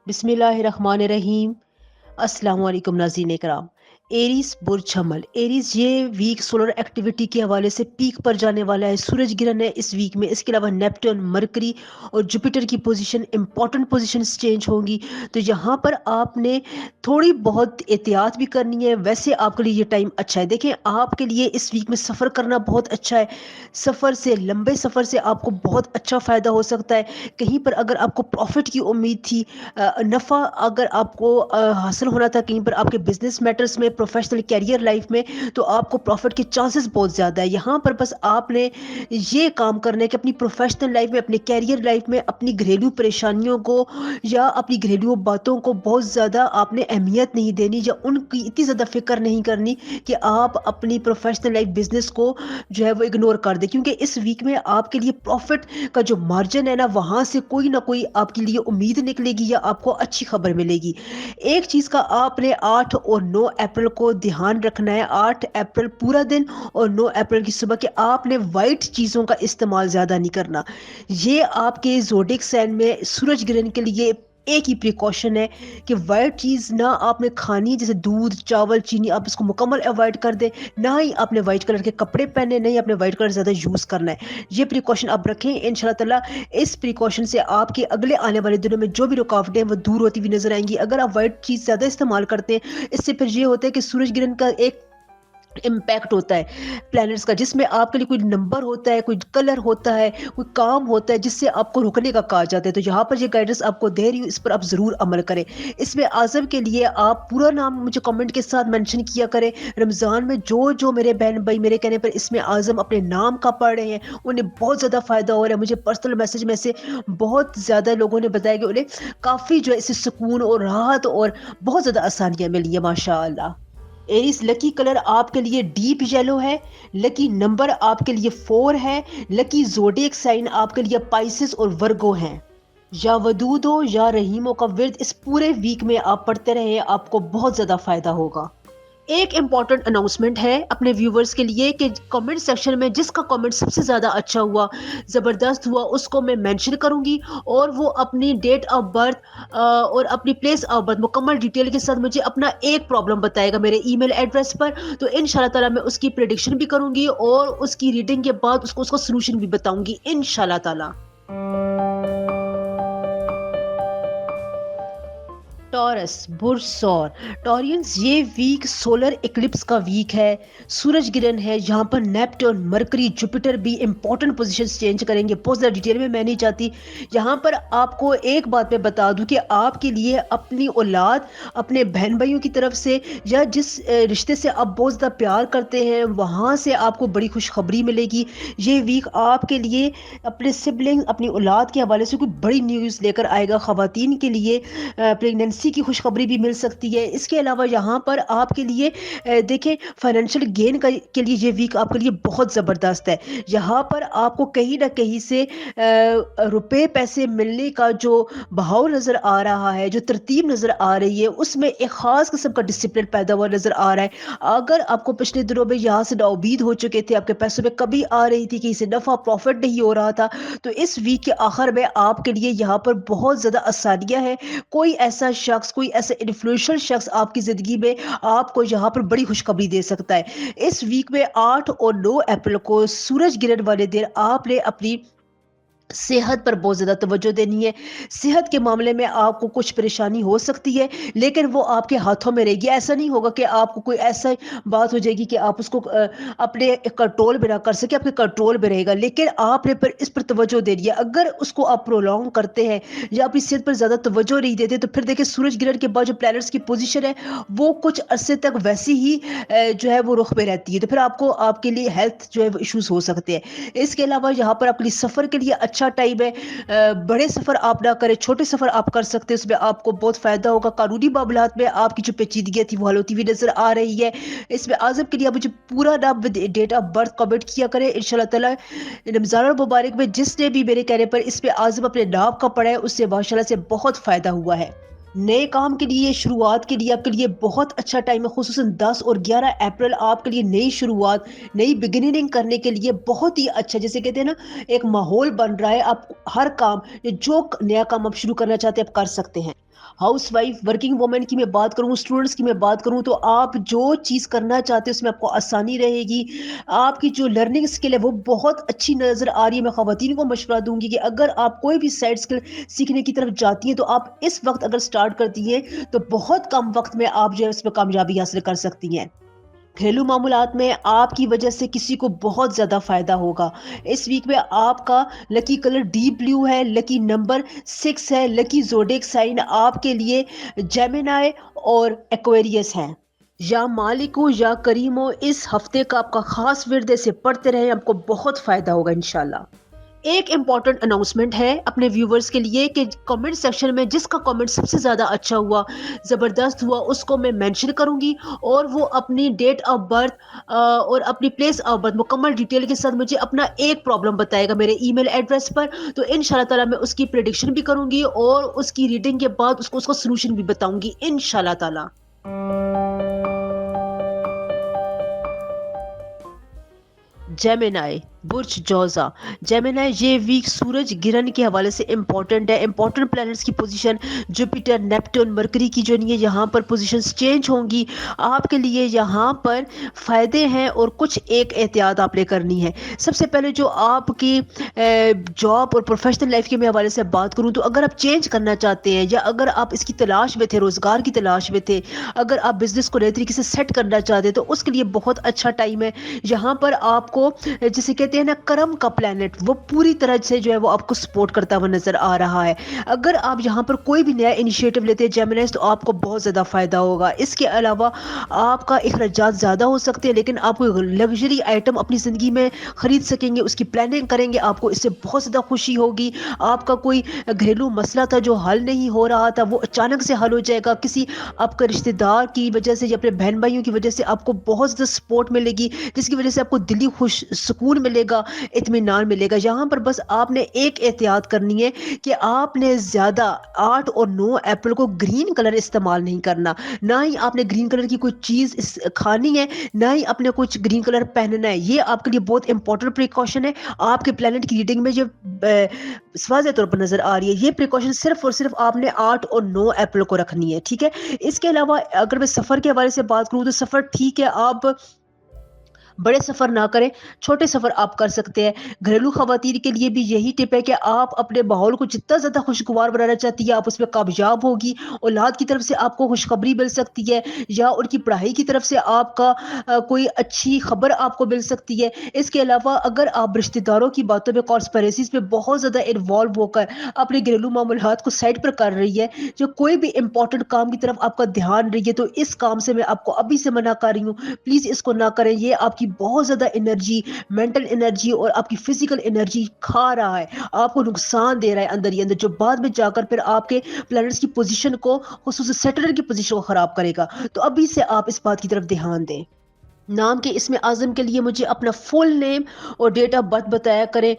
بسم اللہ الرحمن الرحیم۔ السلام علیکم ناظرین اکرام۔ ایریز برج حمل، ایریز یہ ویک سولر ایکٹیویٹی کے حوالے سے پیک پر جانے والا ہے، سورج گرہن ہے اس ویک میں۔ اس کے علاوہ نیپٹون، مرکری اور جوپیٹر کی پوزیشن امپورٹنٹ پوزیشنز چینج ہوں گی، تو یہاں پر آپ نے تھوڑی بہت احتیاط بھی کرنی ہے۔ ویسے آپ کے لیے یہ ٹائم اچھا ہے، دیکھیں آپ کے لیے اس ویک میں سفر کرنا بہت اچھا ہے۔ سفر سے، لمبے سفر سے آپ کو بہت اچھا فائدہ ہو سکتا ہے۔ کہیں پر اگر آپ کو پروفٹ کی امید تھی، نفع اگر آپ کو حاصل ہونا تھا کہیں پر آپ کے بزنس میٹرز میں، پروفیشنل کیریئر لائف میں، تو آپ کو پروفٹ کے چانسز بہت زیادہ ہے۔ یہاں پر بس آپ نے یہ کام کرنا ہے کہ اپنی پروفیشنل لائف میں، اپنے کیریئر لائف میں، اپنی گھریلو پریشانیوں کو یا اپنی گھریلو باتوں کو بہت زیادہ آپ نے اہمیت نہیں دینی، یا ان کی اتنی زیادہ فکر نہیں کرنی کہ آپ اپنی پروفیشنل لائف بزنس کو جو ہے وہ اگنور کر دیں، کیونکہ اس ویک میں آپ کے لیے پروفٹ کا جو مارجن ہے نا، وہاں سے کوئی نہ کوئی آپ کے لیے امید نکلے گی یا آپ کو اچھی خبر ملے گی۔ ایک چیز کا آپ نے 8 اور 9 اپریل کو دھیان رکھنا ہے، 8 اپریل پورا دن اور 9 اپریل کی صبح، کہ آپ نے وائٹ چیزوں کا استعمال زیادہ نہیں کرنا۔ یہ آپ کے زوڈک سائن میں سورج گرہن کے لیے ایک ہی پریکاشن ہے کہ وائٹ چیز نہ آپ نے کھانی، جیسے دودھ، چاول، چینی، آپ اس کو مکمل اوائڈ کر دیں۔ نہ ہی آپ نے وائٹ کلر کے کپڑے پہنے، نہ ہی آپ نے وائٹ کلر زیادہ یوز کرنا ہے۔ یہ پریکاشن آپ رکھیں، انشاءاللہ تعالی اس پریکاشن سے آپ کے اگلے آنے والے دنوں میں جو بھی رکاوٹیں ہیں وہ دور ہوتی ہوئی نظر آئیں گی۔ اگر آپ وائٹ چیز زیادہ استعمال کرتے ہیں، اس سے پھر یہ ہوتا ہے کہ سورج گرہن کا ایک امپیکٹ ہوتا ہے پلانٹس کا، جس میں آپ کے لیے کوئی نمبر ہوتا ہے، کوئی کلر ہوتا ہے، کوئی کام ہوتا ہے جس سے آپ کو رکنے کا کہا جاتا ہے۔ تو یہاں پر یہ گائیڈنس آپ کو دے رہی ہوں، اس پر آپ ضرور عمل کریں۔ اس میں اعظم کے لیے آپ پورا نام مجھے کمنٹ کے ساتھ مینشن کیا کریں۔ رمضان میں جو میرے بہن بھائی میرے کہنے پر اس میں اعظم اپنے نام کا پڑھ رہے ہیں، انہیں بہت زیادہ فائدہ ہو رہا ہے۔ مجھے پرسنل میسج میں سے بہت زیادہ لوگوں نے بتایا کہ انہیں کافی جو ہے اس سے سکون اور راحت اور بہت زیادہ آسانیاں ملی ہیں، ماشاء اللہ۔ ایریس لکی کلر آپ کے لیے ڈیپ یلو ہے، لکی نمبر آپ کے لیے 4 ہے، لکی زوڈیک سائن آپ کے لیے پائسس اور ورگو ہیں۔ یا ودود ہو یا رحیموں کا ورد اس پورے ویک میں آپ پڑھتے رہیں، آپ کو بہت زیادہ فائدہ ہوگا۔ ایک امپورٹنٹ اناؤنسمنٹ ہے اپنے ویورز کے لیے کہ کمنٹ سیکشن میں جس کا کمنٹ سب سے زیادہ اچھا ہوا، زبردست ہوا، اس کو میں مینشن کروں گی، اور وہ اپنی ڈیٹ آف برتھ اور اپنی پلیس آف برتھ مکمل ڈیٹیل کے ساتھ مجھے اپنا ایک پرابلم بتائے گا میرے ای میل ایڈریس پر، تو انشاءاللہ تعالیٰ میں اس کی پریڈکشن بھی کروں گی اور اس کی ریڈنگ کے بعد اس کو سلوشن بھی بتاؤں گی انشاءاللہ تعالیٰ۔ ٹورس برج سور، ٹورینز یہ ویک سولر ایکلپس کا ویک ہے، سورج گرہن ہے، یہاں پر نیپٹون، مرکری، جوپیٹر بھی امپورٹنٹ پوزیشنز چینج کریں گے۔ بہت زیادہ ڈیٹیل میں نہیں چاہتی، یہاں پر آپ کو ایک بات میں بتا دوں کہ آپ کے لیے اپنی اولاد، اپنے بہن بھائیوں کی طرف سے یا جس رشتے سے آپ بہت زیادہ پیار کرتے ہیں وہاں سے آپ کو بڑی خوشخبری ملے گی۔ یہ ویک آپ کے لیے اپنے سبلنگ، اپنی اولاد کے حوالے سے کوئی بڑی نیوز لے کر آئے گا۔ خواتین کے لیے پریگننسی کی خوشخبری بھی مل سکتی ہے۔ اس کے علاوہ یہاں پر آپ کے لیے دیکھیں فائنینشیل گین کے لیے یہ ویک آپ کے لیے بہت زبردست ہے۔ یہاں پر آپ کو کہیں نہ کہیں سے روپے پیسے ملنے کا جو بہاؤ نظر آ رہا ہے، جو ترتیب نظر آ رہی ہے، اس میں ایک خاص قسم کا ڈسپلن پیدا ہوا نظر آ رہا ہے۔ اگر آپ کو پچھلے دنوں میں یہاں سے ناامید ہو چکے تھے، آپ کے پیسوں میں کمی آ رہی تھی، کہیں سے نفع پروفٹ نہیں ہو رہا تھا، تو اس ویک کے آخر میں آپ کے لیے یہاں پر بہت زیادہ آسانیاں ہیں۔ کوئی ایسا شخص، کوئی ایسا انفلوئنشل شخص آپ کی زندگی میں آپ کو یہاں پر بڑی خوشخبری دے سکتا ہے۔ اس ویک میں 8 اور 9 اپریل کو سورج گرہن والے دن آپ نے اپنی صحت پر بہت زیادہ توجہ دینی ہے۔ صحت کے معاملے میں آپ کو کچھ پریشانی ہو سکتی ہے، لیکن وہ آپ کے ہاتھوں میں رہے گی۔ ایسا نہیں ہوگا کہ آپ کو کوئی ایسا بات ہو جائے گی کہ آپ اس کو اپنے کنٹرول میں نہ کر سکے، آپ کے کنٹرول میں رہے گا، لیکن آپ نے اس پر توجہ دینی ہے۔ اگر اس کو آپ پرولونگ کرتے ہیں یا اپنی صحت پر زیادہ توجہ نہیں دیتے، تو پھر دیکھیں سورج گرہن کے بعد جو پلانٹس کی پوزیشن ہے وہ کچھ عرصے تک ویسی ہی جو ہے وہ رخ میں رہتی ہے، تو پھر آپ کے لیے ہیلتھ جو ہے وہ ایشوز ہو سکتے ہیں۔ اس کے علاوہ یہاں پر آپ کے لیے سفر کے لیے اچھا ٹائم ہے۔ بڑے سفر آپ نہ کریں، چھوٹے سفر آپ کر سکتے ہیں، اس میں آپ کو بہت فائدہ ہوگا۔ قانونی معاملات میں آپ کی جو پیچیدگیاں تھی وہ حل ہوتی ہوئی نظر آ رہی ہے۔ اس میں اعظم کے لیے مجھے پورا نام ڈیٹ آف برتھ کمنٹ کیا کریں انشاءاللہ تعالی۔ رمضان المبارک میں جس نے بھی میرے کہنے پر اس پہ اعظم اپنے نام کا پڑھا ہے، اس سے ماشاءاللہ سے بہت فائدہ ہوا ہے۔ نئے کام کے لیے شروعات کے لیے آپ کے لیے بہت اچھا ٹائم ہے، خصوصاً 10 اور 11 اپریل آپ کے لیے نئی شروعات، نئی بگننگ کرنے کے لیے بہت ہی اچھا، جیسے کہتے ہیں نا ایک ماحول بن رہا ہے، آپ ہر کام جو نیا کام آپ شروع کرنا چاہتے ہیں آپ کر سکتے ہیں۔ ہاؤس وائف ورکنگ وومن کی میں بات کروں، اسٹوڈنٹس کی میں بات کروں، تو آپ جو چیز کرنا چاہتے ہیں اس میں آپ کو آسانی رہے گی، آپ کی جو لرننگ اسکل ہے وہ بہت اچھی نظر آ رہی ہے۔ میں خواتین کو مشورہ دوں گی کہ اگر آپ کوئی بھی سائڈ اسکل سیکھنے کی طرف جاتی ہیں تو آپ اس وقت اگر سٹارٹ کرتی ہیں تو بہت کم وقت میں آپ جو ہے اس میں کامیابی حاصل کر سکتی ہیں۔ گھریلو معاملات میں آپ کی وجہ سے کسی کو بہت زیادہ فائدہ ہوگا۔ اس ویک میں آپ کا لکی کلر ڈیپ بلیو ہے، لکی نمبر 6 ہے، لکی زوڈیک سائن آپ کے لیے جیمنائی اور ایکویریس ہیں۔ یا مالک ہو یا کریم ہو، اس ہفتے کا آپ کا خاص ورد سے پڑھتے رہیں، آپ کو بہت فائدہ ہوگا انشاءاللہ۔ ایک امپورٹنٹ اناؤنسمنٹ ہے اپنے ویورز کے لیے کہ کمنٹ سیکشن میں جس کا کمنٹ سب سے زیادہ اچھا ہوا، زبردست ہوا، اس کو میں مینشن کروں گی اور وہ اپنی ڈیٹ آف برتھ اور اپنی پلیس آف برتھ مکمل ڈیٹیل کے ساتھ مجھے اپنا ایک پرابلم بتائے گا میرے ای میل ایڈریس پر، تو انشاءاللہ تعالی میں اس کی پریڈکشن بھی کروں گی اور اس کی ریڈنگ کے بعد اس کو سولوشن بھی بتاؤں گی انشاءاللہ تعالی۔ جیمنائی برج جوزا، جیمنائی یہ ویک سورج گرہن کے حوالے سے امپورٹنٹ ہے۔ امپورٹنٹ پلانٹس کی پوزیشن جوپیٹر، نیپٹون، مرکری کی جو نہیں ہے یہاں پر پوزیشنز چینج ہوں گی، آپ کے لیے یہاں پر فائدے ہیں اور کچھ ایک احتیاط آپ نے کرنی ہے۔ سب سے پہلے جو آپ کی جاب اور پروفیشنل لائف کے میں حوالے سے بات کروں تو اگر آپ چینج کرنا چاہتے ہیں یا اگر آپ اس کی تلاش میں تھے، روزگار کی تلاش میں تھے، اگر آپ بزنس کو نئے طریقے سے سیٹ کرنا چاہتے ہیں تو اس کے لیے بہت اچھا ٹائم ہے۔ یہاں پر آپ کو جسے کہتے ہیں نا کرم کا پلانٹ، وہ پوری طرح سے جو ہے وہ آپ کو سپورٹ کرتا ہوا نظر آ رہا ہے۔ اگر آپ یہاں پر کوئی بھی نیا انیشیٹو لیتے ہیں جیمنائز تو آپ کو بہت زیادہ فائدہ ہوگا۔ اس کے علاوہ آپ کا اخراجات زیادہ ہو سکتے ہیں لیکن آپ کو لگژری آئٹم اپنی زندگی میں خرید سکیں گے، اس کی پلاننگ کریں گے، آپ کو اس سے بہت زیادہ خوشی ہوگی۔ آپ کا کوئی گھریلو مسئلہ تھا جو حل نہیں ہو رہا تھا وہ اچانک سے حل ہو جائے گا، کسی آپ کا رشتہ دار کی وجہ سے یا اپنے بہن بھائیوں کی وجہ سے آپ کو بہت زیادہ سپورٹ ملے گی، جس کی وجہ سے آپ کو دلی خوش سکون ملے گا، اطمینان ملے گا۔ یہاں پر بس آپ نے ایک احتیاط کرنی ہے کہ آپ نے زیادہ 8 اور 9 اپریل کو گرین کلر استعمال نہیں کرنا، نہ ہی آپ نے گرین کلر کی کوئی چیز کھانی ہے، نہ ہی آپ نے کچھ گرین کلر پہننا ہے۔ یہ آپ کے لیے بہت امپورٹنٹ پریکاشن ہے۔ آپ کے پلانٹ کی ریڈنگ میں یہ واضح طور پر نظر آ رہی ہے۔ یہ پریکاشن صرف اور صرف آپ نے 8 اور 9 اپریل کو رکھنی ہے، ٹھیک ہے۔ اس کے علاوہ اگر میں سفر کے حوالے سے بات کروں تو سفر ٹھیک ہے، آپ بڑے سفر نہ کریں، چھوٹے سفر آپ کر سکتے ہیں۔ گھریلو خواتین کے لیے بھی یہی ٹپ ہے کہ آپ اپنے ماحول کو جتنا زیادہ خوشگوار بنانا چاہتی ہے آپ اس میں کامیاب ہوگی۔ اولاد کی طرف سے آپ کو خوشخبری مل سکتی ہے یا ان کی پڑھائی کی طرف سے آپ کا کوئی اچھی خبر آپ کو مل سکتی ہے۔ اس کے علاوہ اگر آپ رشتہ داروں کی باتوں میں کانسپریسیز میں بہت زیادہ انوالو ہو کر اپنے گھریلو معاملات کو سائڈ پر کر رہی ہے، جو کوئی بھی امپورٹنٹ کام کی طرف آپ کا دھیان رہی ہے، تو اس کام سے میں آپ کو ابھی سے منع کر رہی ہوں، پلیز اس کو نہ کریں۔ یہ آپ کی بہت زیادہ انرجی، مینٹل انرجی اور آپ کی فزیکل انرجی کھا رہا ہے، آپ کو نقصان دے رہا ہے اندر ہی اندر، جو بعد میں جا کر پھر آپ کے پلانٹس کی پوزیشن کو، خصوصاً سیٹرن کی پوزیشن کو خراب کرے گا۔ تو ابھی سے آپ اس بات کی طرف دھیان دیں۔ نام کے اسم اعظم کے لیے مجھے اپنا فل نیم اور ڈیٹ آف برتھ بتایا کریں۔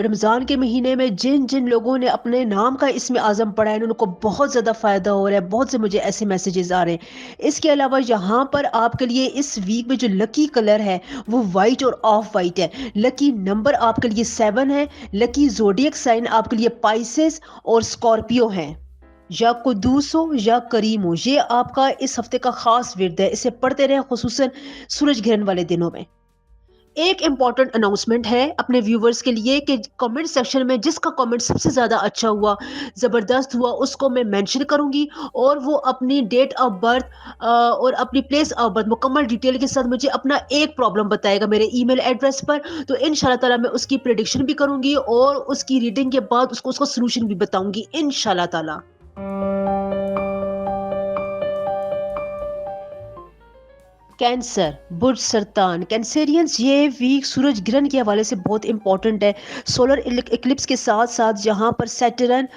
رمضان کے مہینے میں جن جن لوگوں نے اپنے نام کا اسم اعظم پڑھا ہے ان کو بہت زیادہ فائدہ ہو رہا ہے، بہت سے مجھے ایسے میسیجز آ رہے ہیں۔ اس کے علاوہ یہاں پر آپ کے لیے اس ویک میں جو لکی کلر ہے وہ وائٹ اور آف وائٹ ہے، لکی نمبر آپ کے لیے 7 ہے، لکی زوڈیک سائن آپ کے لیے پائسس اور اسکارپیو ہیں۔ یا قدوس ہو یا کریم ہو، یہ آپ کا اس ہفتے کا خاص ورد ہے، اسے پڑھتے رہیں خصوصاً سورج گرہن والے دنوں میں۔ ایک امپورٹنٹ اناؤنسمنٹ ہے اپنے ویورز کے لیے کہ کمنٹ سیکشن میں جس کا کمنٹ سب سے زیادہ اچھا ہوا، زبردست ہوا، اس کو میں مینشن کروں گی اور وہ اپنی ڈیٹ آف برتھ اور اپنی پلیس آف برتھ مکمل ڈیٹیل کے ساتھ مجھے اپنا ایک پرابلم بتائے گا میرے ای میل ایڈریس پر، تو انشاءاللہ تعالی میں اس کی پریڈکشن بھی کروں گی اور اس کی ریڈنگ کے بعد اس کو سولوشن بھی بتاؤں گی انشاءاللہ تعالی۔ कैंसर, बुर्ज सरतान, कैंसेरियंस ये वीक सूरज ग्रहण के हवाले से बहुत इंपॉर्टेंट है। सोलर इक्लिप्स के साथ साथ जहाँ पर सैटर्न,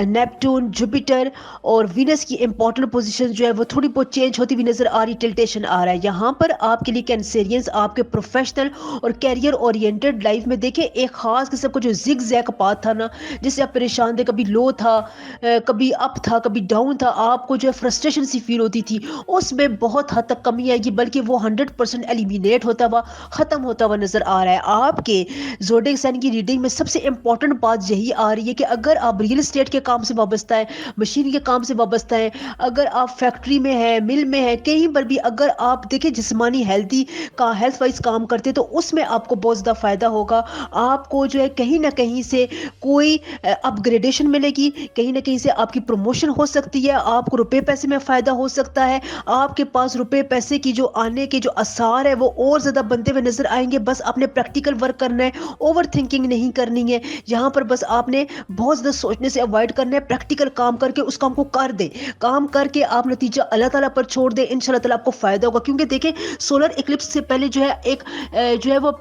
नेपटून, जुपिटर और वीनस की इंपॉर्टेंट पोजीशन जो है वो थोड़ी बहुत चेंज होती हुई नजर आ रही, टिल्टेशन आ रहा है। यहाँ पर आपके लिए कैंसेरियंस आपके प्रोफेशनल और कैरियर ओरिएंटेड लाइफ में देखें एक खास किस्म का जो जिग जैक पाथ था ना, जिससे आप परेशान थे, कभी लो था, कभी अप था, कभी डाउन था, आपको जो है फ्रस्ट्रेशन सी फील होती थी, उसमें बहुत हद तक कमी आएगी, बल्कि वो 100% एलिमिनेट होता हुआ खत्म होता हुआ नजर आ रहा है। आपके ज़ोडिएक साइन की रीडिंग में सबसे इंपॉर्टेंट बात यही आ रही है कि अगर आप रियल एस्टेट के काम से वाबस्ता है, मशीन के काम से वाबस्ता है, अगर आप फैक्ट्री में है, मिल में है, कहीं पर भी अगर आप देखें जिस्मानी हेल्थ वाइज काम करते तो उसमें आपको बहुत ज़्यादा फायदा होगा। आपको जो है कहीं ना कहीं से कोई अपग्रेडेशन मिलेगी, कहीं ना कहीं से आपकी प्रमोशन हो सकती है, आपको रुपए पैसे में फायदा हो सकता है, आपके पास रुपए पैसे की जो आने के जो आसार है वो और ज्यादा बनते हुए नजर आएंगे। बस आपने प्रैक्टिकल वर्क करना है, ओवर थिंकिंग नहीं करनी है। यहाँ पर बस आपने बहुत ज्यादा सोचने से अवॉइड करना है, प्रैक्टिकल काम करके उस काम को कर दे, काम करके आप नतीजा अल्लाह ताला पर छोड़ दे, इंशाल्लाह ताला आपको फायदा होगा। क्योंकि देखें सोलर इक्लिप्स से पहले जो है एक जो है वो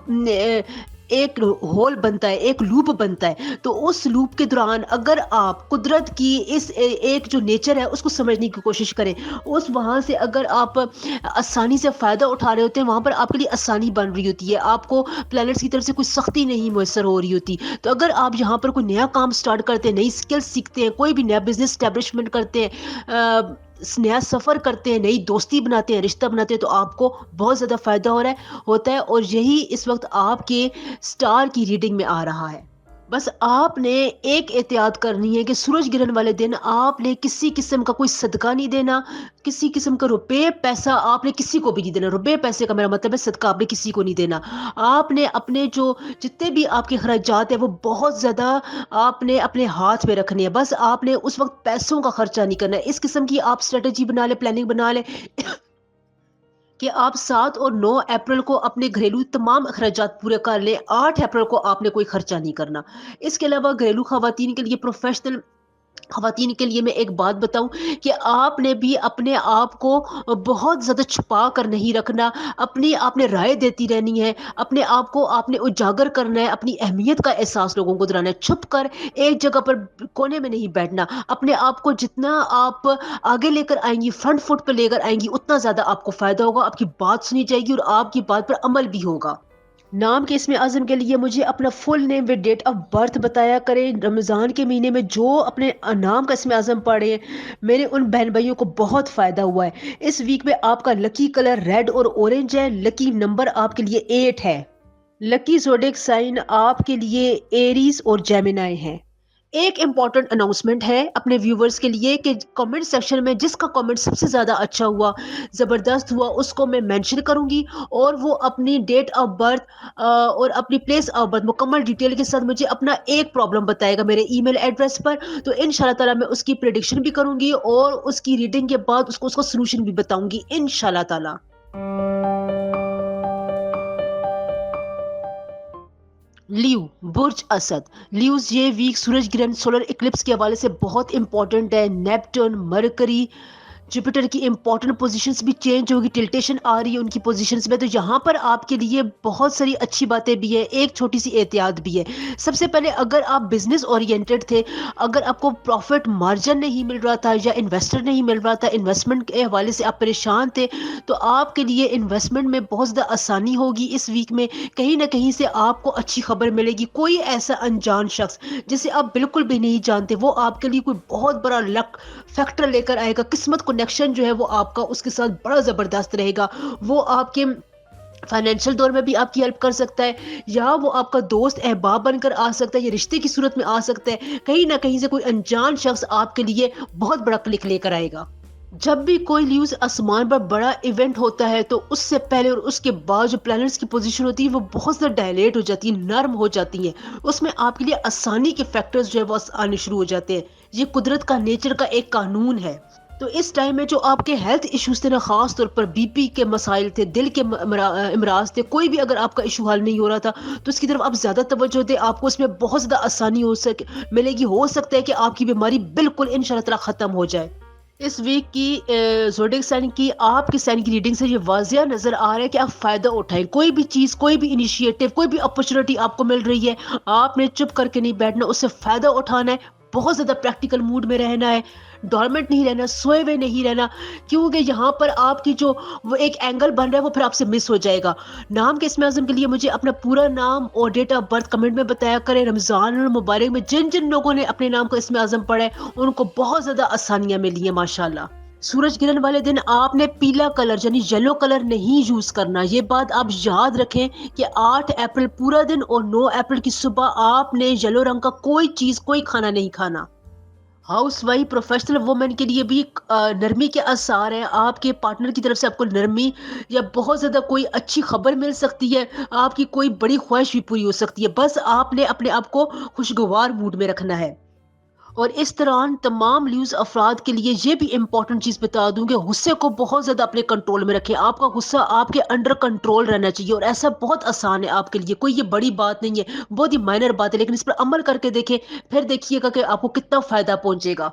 एक होल बनता है, एक लूप बनता है। तो उस लूप के दौरान अगर आप कुदरत की इस एक जो नेचर है उसको समझने की कोशिश करें, उस वहाँ से अगर आप आसानी से फ़ायदा उठा रहे होते हैं, वहाँ पर आपके लिए आसानी बन रही होती है, आपको प्लैनेट्स की तरफ से कोई सख्ती नहीं मुयसर हो रही होती। तो अगर आप यहाँ पर कोई नया काम स्टार्ट करते हैं, नई स्किल्स सीखते हैं, कोई भी नया बिजनेस स्टैब्लिशमेंट करते हैं, नया सफ़र करते हैं, नई दोस्ती बनाते हैं, रिश्ता बनाते हैं, तो आपको बहुत ज़्यादा फ़ायदा हो रहा है होता है। और यही इस वक्त आपके स्टार की रीडिंग में आ रहा है। बस आपने एक एहतियात करनी है कि सूरज ग्रहण वाले दिन आपने किसी किस्म का कोई सदका नहीं देना, किसी किस्म का रुपए पैसा आपने किसी को भी नहीं देना। रुपए पैसे का मेरा मतलब है सदका आपने किसी को नहीं देना। आपने अपने जो जितने भी आपके खर्चात है वो बहुत ज़्यादा आपने अपने हाथ में रखने हैं। बस आपने उस वक्त पैसों का खर्चा नहीं करना है। इस किस्म की आप स्ट्रेटजी बना ले, प्लानिंग बना ले कि आप 7 और 9 अप्रैल को अपने घरेलू तमाम अखराजात पूरे कर लें। 8 अप्रैल को आपने कोई खर्चा नहीं करना। इसके अलावा घरेलू खवातीन के लिए, प्रोफेशनल खवातीन के लिए मैं एक बात बताऊं कि आपने भी अपने आप को बहुत ज़्यादा छुपा कर नहीं रखना, अपनी आपने राय देती रहनी है, अपने आप को आपने उजागर करना है, अपनी अहमियत का एहसास लोगों को दिलाना है। छुप कर एक जगह पर कोने में नहीं बैठना। अपने आप को जितना आप आगे लेकर आएंगी, फ्रंट फुट पर लेकर आएंगी, उतना ज़्यादा आपको फ़ायदा होगा, आपकी बात सुनी जाएगी और आपकी बात पर अमल भी होगा। नाम के इसमें आज़म के लिए मुझे अपना full name with date of birth बताया करें। रमज़ान के महीने में जो अपने नाम का इसमें आज़म पढ़े, मेरे उन बहन भाइयों को बहुत फ़ायदा हुआ है। इस वीक में आपका लकी कलर रेड और ऑरेंज है। लकी नंबर आपके लिए 8 है। लकी ज़ोडिएक साइन आपके लिए एरीज और जेमिनी है। एक इम्पॉर्टेंट अनाउंसमेंट है अपने व्यूवर्स के लिए कि कमेंट सेक्शन में जिसका कमेंट सबसे ज़्यादा अच्छा हुआ, ज़बरदस्त हुआ, उसको मैं मेंशन करूंगी और वो अपनी डेट ऑफ बर्थ और अपनी प्लेस ऑफ बर्थ मुकम्मल डिटेल के साथ मुझे अपना एक प्रॉब्लम बताएगा मेरे ईमेल एड्रेस पर। तो इंशाल्लाह ताला मैं उसकी प्रेडिक्शन भी करूंगी और उसकी रीडिंग के बाद उसको उसका सोल्यूशन भी बताऊंगी इंशाल्लाह ताला। लियो, बुर्ज असद। लियोज ये वीक सूरज ग्रहण सोलर इक्लिप्स के हवाले से बहुत इंपॉर्टेंट है। नेपट्यून, मरकरी, जुपिटर की इंपॉर्टेंट पोजीशंस भी चेंज होगी, टिल्टेशन आ रही है उनकी पोजीशंस में। तो यहाँ पर आपके लिए बहुत सारी अच्छी बातें भी है, एक छोटी सी एहतियात भी है। सबसे पहले अगर आप बिजनेस ओरिएंटेड थे, अगर आपको प्रॉफिट मार्जिन नहीं मिल रहा था या इन्वेस्टर नहीं मिल रहा था, इन्वेस्टमेंट के हवाले से आप परेशान थे, तो आपके लिए इन्वेस्टमेंट में बहुत ज़्यादा आसानी होगी। इस वीक में कहीं ना कहीं से आपको अच्छी खबर मिलेगी। कोई ऐसा अनजान शख्स जिसे आप बिल्कुल भी नहीं जानते, वो आपके लिए कोई बहुत बड़ा लक फैक्टर लेकर आएगा। किस्मत कनेक्शन जो है वो आपका उसके साथ बड़ा ज़बरदस्त रहेगा। वो आपके फाइनेंशियल दौर में भी आपकी हेल्प कर सकता है, या वो आपका दोस्त अहबाब बनकर आ सकता है, या रिश्ते की सूरत में आ सकता है। कहीं ना कहीं से कोई अनजान शख्स आपके लिए बहुत बड़ा क्लिक लेकर आएगा। जब भी कोई न्यूज़ आसमान पर बड़ा इवेंट होता है तो उससे पहले और उसके बाद जो प्लैनेट्स की पोजीशन होती है वो बहुत ज़्यादा डायलेट हो जाती है, नर्म हो जाती है। उसमें आपके लिए आसानी के फैक्टर्स जो है वो आने शुरू हो जाते हैं। ये कुदरत का नेचर का एक कानून है। तो इस टाइम में जो आपके हेल्थ इश्यूज थे ना, खास तौर पर बीपी के मसाइल थे, दिल के इमराज थे, कोई भी अगर आपका इशू हल नहीं हो रहा था तो उसकी तरफ आप ज़्यादा तवज्जो दें, आपको उसमें बहुत ज़्यादा आसानी मिलेगी। हो सकता है कि आपकी बीमारी बिल्कुल इंशाल्लाह ताला ख़त्म हो जाए। اس ویک کی زوڈیک سائن کی آپ کے سائن کی ریڈنگ سے یہ واضح نظر آ رہا ہے کہ آپ فائدہ اٹھائیں. کوئی بھی چیز، کوئی بھی انیشیٹو، کوئی بھی اپرچونٹی آپ کو مل رہی ہے، آپ نے چپ کر کے نہیں بیٹھنا، اس سے فائدہ اٹھانا ہے. بہت زیادہ پریکٹیکل موڈ میں رہنا ہے، ڈورمنٹ نہیں رہنا، سوئے ہوئے نہیں رہنا، کیونکہ یہاں پر آپ کی جو وہ ایک اینگل بن رہا ہے وہ پھر آپ سے مس ہو جائے گا. نام کے اسم اعظم کے لیے مجھے اپنا پورا نام اور ڈیٹ آف برتھ کمنٹ میں بتایا کریں. رمضان المبارک میں جن جن لوگوں نے اپنے نام کا اسم اعظم پڑھا ہے ان کو بہت زیادہ آسانیاں ملی ہیں ماشاءاللہ. سورج گرہن والے دن آپ نے پیلا کلر یعنی یلو کلر نہیں یوز کرنا. یہ بات آپ یاد رکھیں کہ 8 اپریل پورا دن اور 9 اپریل کی صبح آپ نے یلو رنگ کا کوئی چیز، کوئی کھانا نہیں کھانا. ہاؤس وائف پروفیشنل وومن کے لیے بھی نرمی کے آثار ہیں. آپ کے پارٹنر کی طرف سے آپ کو نرمی یا بہت زیادہ کوئی اچھی خبر مل سکتی ہے، آپ کی کوئی بڑی خواہش بھی پوری ہو سکتی ہے. بس آپ نے اپنے آپ کو خوشگوار موڈ میں رکھنا ہے. اور اس دوران تمام لیوز افراد کے لیے یہ بھی امپورٹنٹ چیز بتا دوں کہ غصے کو بہت زیادہ اپنے کنٹرول میں رکھیں. آپ کا غصہ آپ کے انڈر کنٹرول رہنا چاہیے، اور ایسا بہت آسان ہے آپ کے لیے. کوئی یہ بڑی بات نہیں ہے، بہت ہی مائنر بات ہے، لیکن اس پر عمل کر کے دیکھیں، پھر دیکھیے گا کہ آپ کو کتنا فائدہ پہنچے گا.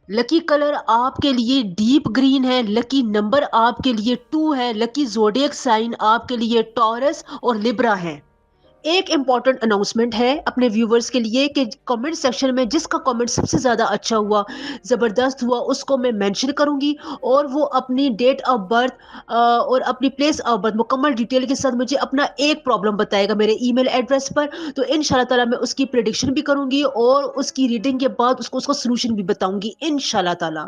لکی کلر آپ کے لیے ڈیپ گرین ہے. لکی نمبر آپ کے لیے 2 ہے. لکی زوڈیک سائن آپ کے لیے ٹورس اور لیبرا ہے. ایک امپورٹنٹ اناؤنسمنٹ ہے اپنے ویورز کے لیے کہ کمنٹ سیکشن میں جس کا کمنٹ سب سے زیادہ اچھا ہوا، زبردست ہوا، اس کو میں مینشن کروں گی، اور وہ اپنی ڈیٹ آف برتھ اور اپنی پلیس آف برتھ مکمل ڈیٹیل کے ساتھ مجھے اپنا ایک پرابلم بتائے گا میرے ای میل ایڈریس پر. تو ان شاء اللہ تعالیٰ میں اس کی پریڈکشن بھی کروں گی، اور اس کی ریڈنگ کے بعد اس کو سلوشن بھی بتاؤں گی ان شاء اللہ تعالیٰ.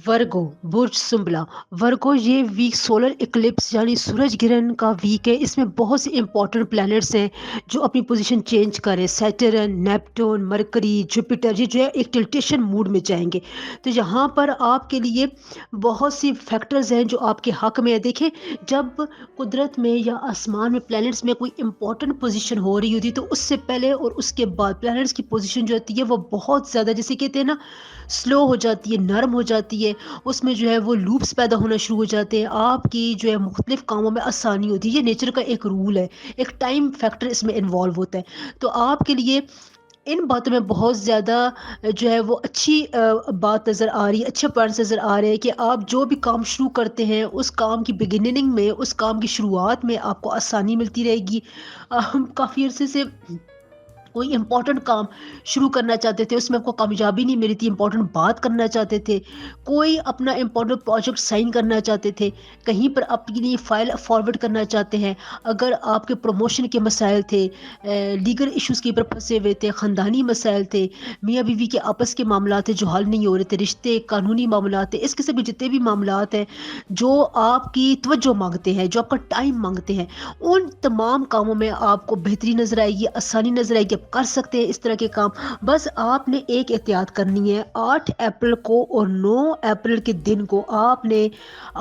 ورگو برج سنبلا. ورگو یہ ویک سولر اکلپس یعنی سورج گرہن کا ویک ہے. اس میں بہت سے امپورٹنٹ پلانٹس ہیں جو اپنی پوزیشن چینج کریں. سیٹرن، نیپٹون، مرکری، جوپیٹر، یہ جو ہے ایک ٹلٹیشن موڈ میں جائیں گے. تو یہاں پر آپ کے لیے بہت سی فیکٹرز ہیں جو آپ کے حق میں ہے. دیکھیں، جب قدرت میں یا آسمان میں پلانٹس میں کوئی امپورٹنٹ پوزیشن ہو رہی ہوتی ہے تو اس سے پہلے اور اس کے بعد پلانٹس کی پوزیشن جو ہوتی ہے وہ بہت زیادہ، جیسے کہتے ہیں نا، سلو ہو جاتی ہے، نرم ہو جاتی ہے. اس میں جو ہے وہ لوپس پیدا ہونا شروع ہو جاتے ہیں. آپ کی جو ہے مختلف کاموں میں آسانی ہوتی ہے. یہ نیچر کا ایک رول ہے، ایک ٹائم فیکٹر اس میں انوالو ہوتا ہے. تو آپ کے لیے ان باتوں میں بہت زیادہ جو ہے وہ اچھی بات نظر آ رہی ہے، اچھے پوائنٹس نظر آ رہے ہیں کہ آپ جو بھی کام شروع کرتے ہیں اس کام کی بگننگ میں، اس کام کی شروعات میں آپ کو آسانی ملتی رہے گی. ہم کافی عرصے سے کوئی امپورٹنٹ کام شروع کرنا چاہتے تھے، اس میں آپ کو کامیابی نہیں ملی تھی. امپورٹنٹ بات کرنا چاہتے تھے، کوئی اپنا امپورٹنٹ پروجیکٹ سائن کرنا چاہتے تھے، کہیں پر اپنی فائل فارورڈ کرنا چاہتے ہیں. اگر آپ کے پروموشن کے مسائل تھے، لیگل ایشوز کے اوپر پھنسے ہوئے تھے، خاندانی مسائل تھے، میاں بیوی کے آپس کے معاملات تھے جو حل نہیں ہو رہے تھے، رشتے، قانونی معاملات تھے، اس قسم کے جتنے بھی معاملات ہیں جو آپ کی توجہ مانگتے ہیں، جو آپ کا ٹائم مانگتے ہیں، ان تمام کاموں میں آپ کو بہتری نظر آئے گی، آسانی نظر آئے گی. آپ کر سکتے ہیں اس طرح کے کام. بس آپ نے ایک احتیاط کرنی ہے. 8 اپریل کو اور 9 اپریل کے دن کو آپ نے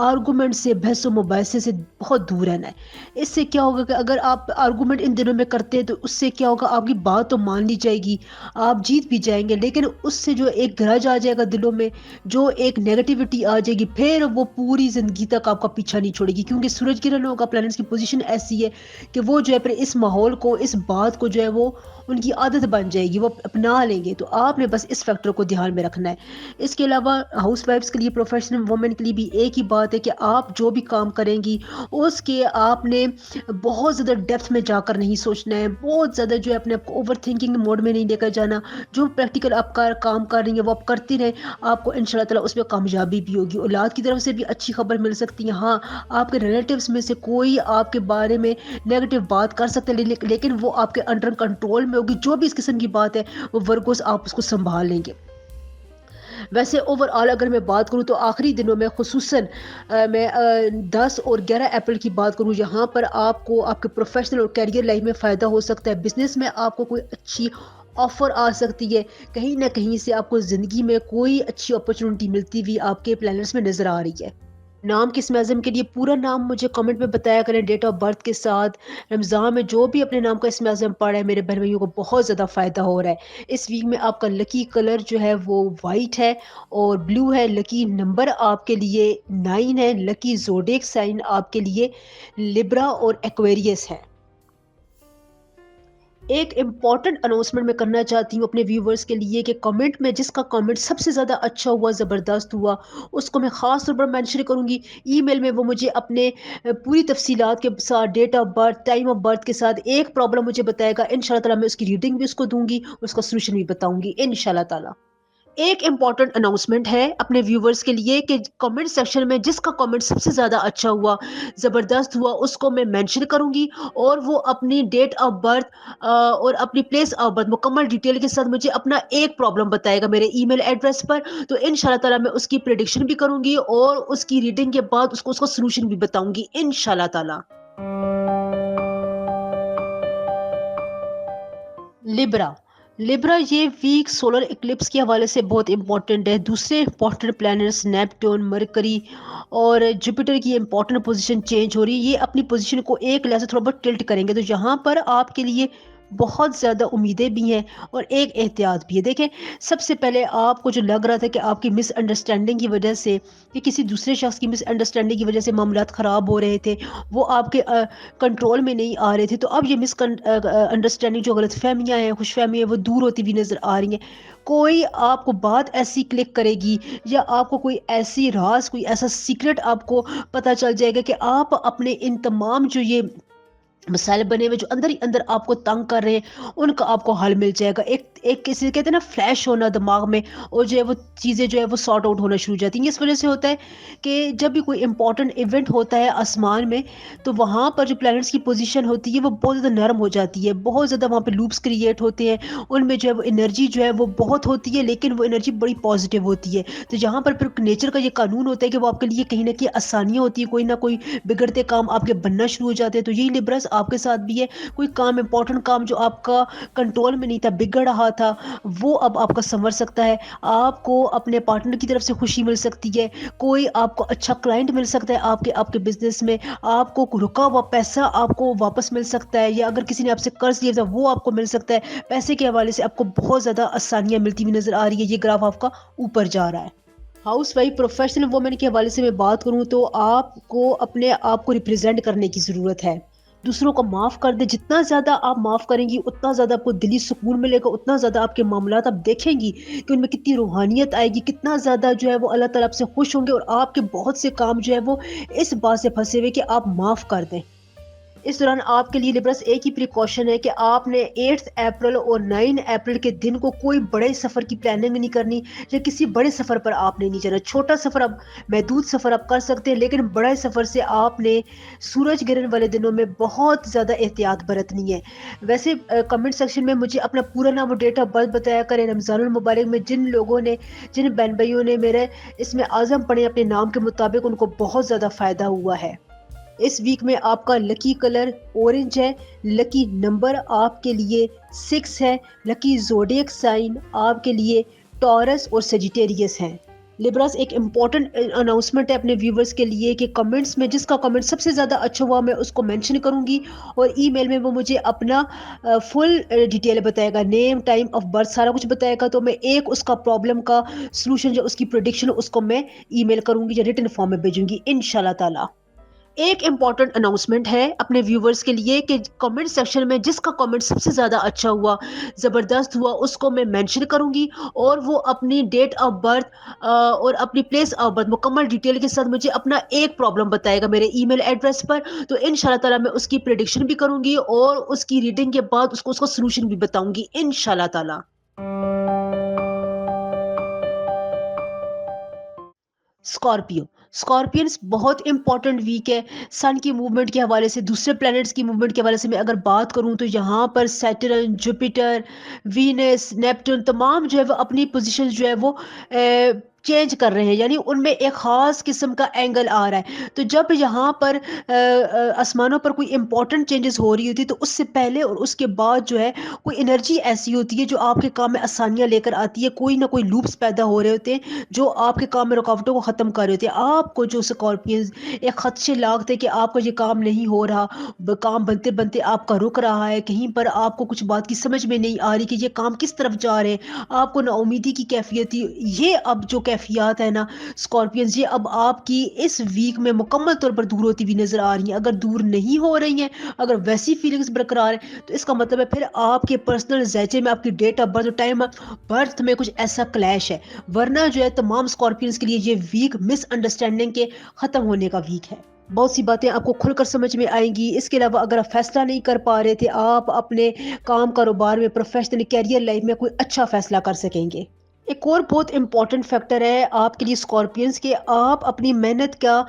آرگومنٹ سے، بحث و مباحثے سے بہت دور رہنا ہے. اس سے کیا ہوگا کہ اگر آپ آرگومنٹ ان دنوں میں کرتے ہیں تو اس سے کیا ہوگا، آپ کی بات تو مان لی جائے گی، آپ جیت بھی جائیں گے، لیکن اس سے جو ایک گرج آ جائے گا دلوں میں، جو ایک نیگیٹیوٹی آ جائے گی، پھر وہ پوری زندگی تک آپ کا پیچھا نہیں چھوڑے گی. کیونکہ سورج گرہنوں کا پلانٹس کی پوزیشن ایسی ہے کہ وہ جو ہے پھر اس ماحول کو، اس بات کو جو ہے وہ ان کی عادت بن جائے گی، وہ اپنا لیں گے. تو آپ نے بس اس فیکٹر کو دھیان میں رکھنا ہے. اس کے علاوہ ہاؤس وائفز کے لیے، پروفیشنل وومن کے لیے بھی ایک ہی بات ہے کہ آپ جو بھی کام کریں گی اس کے آپ نے بہت زیادہ ڈیپتھ میں جا کر نہیں سوچنا ہے، بہت زیادہ جو ہے اپنے آپ کو اوور تھنکنگ موڈ میں نہیں لے کر جانا. جو پریکٹیکل آپ کام کر رہی ہیں وہ آپ کرتی رہیں، آپ کو ان شاء اللہ تعالیٰ اس میں کامیابی بھی ہوگی. اولاد کی طرف سے بھی اچھی خبر مل سکتی ہے. ہاں، آپ کے ریلیٹیوز میں سے کوئی آپ کے بارے میں نیگیٹو بات کر سکتے ہیں، لیکن وہ آپ کے انڈر کنٹرول میں ہوگی. جو بھی اس قسم کی بات ہے وہ ورگوز آپ اس کو سنبھال لیں گے. ویسے اوور آل اگر میں بات کروں تو آخری دنوں میں خصوصاً میں 10 اور 11 اپریل کی بات کروں، یہاں پر آپ کو آپ کے پروفیشنل اور کیریئر لائف میں فائدہ ہو سکتا ہے. بزنس میں آپ کو کوئی اچھی آفر آ سکتی ہے، کہیں نہ کہیں سے آپ کو زندگی میں کوئی اچھی اپرچونٹی ملتی ہوئی آپ کے پلانرز میں نظر آ رہی ہے. نام کے اسم اعظم کے لیے پورا نام مجھے کمنٹ میں بتایا کریں ڈیٹ آف برتھ کے ساتھ. رمضان میں جو بھی اپنے نام کا اسم اعظم پڑھا ہے میرے بہن بھائیوں کو بہت زیادہ فائدہ ہو رہا ہے. اس ویک میں آپ کا لکی کلر جو ہے وہ وائٹ ہے اور بلو ہے. لکی نمبر آپ کے لیے 9 ہے. لکی زوڈیک سائن آپ کے لیے لیبرا اور ایکویریس ہے. एक इम्पॉर्टेंट अनाउंसमेंट मैं करना चाहती हूँ अपने व्यूवर्स के लिए कि कमेंट में जिसका कमेंट सबसे ज़्यादा अच्छा हुआ, ज़बरदस्त हुआ, उसको मैं ख़ास तौर पर मेंशन करूँगी। ईमेल में वो मुझे अपने पूरी तफ़सीलात के साथ, date of birth, time of birth के साथ एक प्रॉब्लम मुझे बताएगा। इंशाअल्लाह ताला मैं उसकी रीडिंग भी उसको दूँगी, उसका सॉल्यूशन भी बताऊँगी इंशाअल्लाह ताला। एक इम्पॉर्टेंट अनाउंसमेंट है अपने व्यूवर्स के लिए कि कमेंट सेक्शन में जिसका कमेंट सबसे ज़्यादा अच्छा हुआ, ज़बरदस्त हुआ, उसको मैं मेंशन करूँगी और वो अपनी डेट ऑफ बर्थ और अपनी प्लेस ऑफ बर्थ मुकम्मल डिटेल के साथ मुझे अपना एक प्रॉब्लम बताएगा मेरे ईमेल एड्रेस पर। तो इंशाल्लाह ताला मैं उसकी प्रेडिक्शन भी करूँगी और उसकी रीडिंग के बाद उसको उसका सॉल्यूशन भी बताऊँगी इंशाल्लाह ताला। लिब्रा लिब्रा ये वीक सोलर इक्लिप्स के हवाले से बहुत इंपॉर्टेंट है। दूसरे इंपॉर्टेंट प्लैनेट्स नेपट्टून, मरकरी और जुपिटर की इंपॉर्टेंट पोजीशन चेंज हो रही है। ये अपनी पोजीशन को एक लिहाज से थोड़ा बहुत टिल्ट करेंगे, तो यहाँ पर आपके लिए बहुत ज़्यादा उम्मीदें भी हैं और एक एहतियात भी है। देखें, सबसे पहले आपको जो लग रहा था कि आपकी मिसअंडरस्टैंडिंग की वजह से या किसी दूसरे शख्स की मिसअंडरस्टैंडिंग की वजह से मामलात ख़राब हो रहे थे, वो आपके कंट्रोल में नहीं आ रहे थे, तो अब ये अंडरस्टैंडिंग जो गलतफहमियां हैं, खुशफहमियां हैं, वो दूर होती हुई नजर आ रही हैं। कोई आपको बात ऐसी क्लिक करेगी या आपको कोई ऐसी राज, कोई ऐसा सीक्रेट आपको पता चल जाएगा कि आप अपने इन तमाम जो ये मसाइल बने हुए जो अंदर ही अंदर आपको तंग कर रहे हैं, उनका आपको हल मिल जाएगा। एक एक किसी कहते हैं ना फ्लैश होना दिमाग में, और जो है वो चीज़ें जो है वो सॉर्ट आउट होना शुरू हो जाती हैं। इस वजह से होता है कि जब भी कोई इंपॉर्टेंट इवेंट होता है आसमान में, तो वहाँ पर जो प्लैनेट्स की पोजीशन होती है वो बहुत ज़्यादा नरम हो जाती है, बहुत ज़्यादा वहाँ पे लूप्स क्रिएट होते हैं, उनमें जो है वो एनर्जी जो है वो बहुत होती है, लेकिन वो एनर्जी बड़ी पॉजिटिव होती है। तो जहाँ पर फिर नेचर का ये कानून होता है कि वो आपके लिए कहीं ना कहीं आसानियाँ होती है, कोई ना कोई बिगड़ते काम आपके बनना शुरू हो जाते हैं। तो यही लिब्रस आपके साथ भी है। कोई काम, इंपॉर्टेंट काम जो आपका कंट्रोल में नहीं था, बिगड़ रहा था, वो अब आपका संवर सकता है। आपको अपने पार्टनर की तरफ से खुशी मिल सकती है, कोई आपको अच्छा क्लाइंट मिल सकता है आपके आपके बिजनेस में, आपको रुका हुआ पैसा आपको वापस मिल सकता है, या अगर किसी ने आपसे कर्ज लिया था वो आपको मिल सकता है। पैसे के हवाले से आपको बहुत ज़्यादा आसानियाँ मिलती हुई नजर आ रही है। ये ग्राफ आपका ऊपर जा रहा है। हाउस वाइफ, प्रोफेशनल वुमेन के हवाले से मैं बात करूं तो आपको अपने आप को रिप्रेजेंट करने की ज़रूरत है। दूसरों को माफ़ कर दे, जितना ज़्यादा आप माफ़ करेंगी उतना ज़्यादा आपको दिली सुकून मिलेगा, उतना ज़्यादा आपके मामलात आप देखेंगी कि उनमें कितनी रूहानियत आएगी, कितना ज़्यादा जो है वो अल्लाह ताला आपसे खुश होंगे, और आपके बहुत से काम जो है वो इस बात से फंसे हुए कि आप माफ़ कर दें। इस दौरान आपके लिए लिब्रस एक ही प्रिकॉशन है कि आपने 8 अप्रैल और 9 अप्रैल के दिन को कोई बड़े सफ़र की प्लानिंग नहीं करनी, या किसी बड़े सफ़र पर आपने नहीं जाना। छोटा सफ़र आप, महदूद सफ़र आप कर सकते हैं, लेकिन बड़े सफ़र से आपने सूरज गिरने वाले दिनों में बहुत ज़्यादा एहतियात बरतनी है। वैसे कमेंट सेक्शन में मुझे अपना पूरा नाम और डेट ऑफ बर्थ बताया करें। रमज़ानुल मुबारक में जिन लोगों ने, जिन बहन भाइयों ने मेरे इसमें आज़म पढ़े अपने नाम के मुताबिक, उनको बहुत ज़्यादा फ़ायदा हुआ है। इस वीक में आपका लकी कलर ऑरेंज है, लकी नंबर आपके लिए 6 है, लकी ज़ोडिएक साइन आपके लिए टॉरस और सेजिटेरियस हैं। लिब्रास, एक इम्पॉर्टेंट अनाउंसमेंट है अपने व्यूवर्स के लिए कि कमेंट्स में जिसका कमेंट सबसे ज़्यादा अच्छा हुआ मैं उसको मेंशन करूंगी, और ईमेल में वो मुझे अपना फुल डिटेल बताएगा, नेम, टाइम ऑफ बर्थ, सारा कुछ बताएगा। तो मैं एक उसका प्रॉब्लम का सलूशन, जो उसकी प्रोडिक्शन, उसको मैं ईमेल करूंगी या रिटन फॉर्म में भेजूंगी इंशाल्लाह ताला। एक इम्पॉर्टेंट अनाउंसमेंट है अपने व्यूवर्स के लिए कि कमेंट सेक्शन में जिसका कमेंट सबसे ज़्यादा अच्छा हुआ, ज़बरदस्त हुआ, उसको मैं मेंशन करूंगी और वो अपनी डेट ऑफ बर्थ और अपनी प्लेस ऑफ बर्थ मुकम्मल डिटेल के साथ मुझे अपना एक प्रॉब्लम बताएगा मेरे ईमेल एड्रेस पर। तो इंशाल्लाह ताला मैं उसकी प्रेडिक्शन भी करूंगी और उसकी रीडिंग के बाद उसको उसका सलूशन भी बताऊंगी इंशाल्लाह ताला। स्कॉर्पियो, स्कॉर्पियंस बहुत इंपॉर्टेंट वीक है। सन की मूवमेंट के हवाले से, दूसरे प्लैनेट्स की मूवमेंट के हवाले से मैं अगर बात करूं तो यहाँ पर सैटर्न, जुपिटर, वीनस, नेपट्टून तमाम जो है वो अपनी पोजीशन जो है वो चेंज कर रहे हैं, यानी उनमें एक ख़ास किस्म का एंगल आ रहा है। तो जब यहाँ पर आसमानों पर कोई इंपॉर्टेंट चेंजेस हो रही होती है, तो उससे पहले और उसके बाद जो है कोई एनर्जी ऐसी होती है जो आपके काम में आसानियाँ लेकर आती है। कोई ना कोई लूप्स पैदा हो रहे होते हैं जो आपके काम में रुकावटों को ख़त्म कर रहे होते हैं। आपको जो स्कॉर्पियंस एक खदशे लागते कि आपका ये काम नहीं हो रहा, काम बनते बनते आपका रुक रहा है, कहीं पर आपको कुछ बात की समझ में नहीं आ रही कि ये काम किस तरफ जा रहे हैं, आपको नाउमीदी की कैफियत, ये अब जो कैफियत है ना स्कॉर्पियंस, ये अब आपकी इस वीक में मुकम्मल तौर पर दूर होती हुई नजर आ रही हैं। अगर दूर नहीं हो रही हैं, अगर वैसी फीलिंग्स बरकरार है, तो इसका मतलब है फिर आपके पर्सनल जायचे में आपकी डेट ऑफ बर्थ और टाइम ऑफ बर्थ में कुछ ऐसा क्लैश है। वरना जो है तमाम स्कॉर्पियंस के लिए ये वीक मिसअंडरस्टैंडिंग के खत्म होने का वीक है। बहुत सी बातें आपको खुलकर समझ में आएंगी। इसके अलावा अगर आप फैसला नहीं कर पा रहे थे, आप अपने काम कारोबार में, प्रोफेशनल कैरियर लाइफ में कोई अच्छा फैसला कर सकेंगे। एक और बहुत इंपॉर्टेंट फैक्टर है आपके लिए स्कॉर्पियंस के, आप अपनी मेहनत का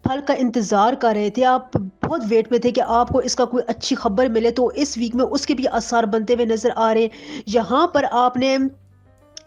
फल का इंतजार कर रहे थे, आप बहुत वेट में थे कि आपको इसका कोई अच्छी खबर मिले, तो इस वीक में उसके भी आसार बनते हुए नजर आ रहे हैं। यहाँ पर आपने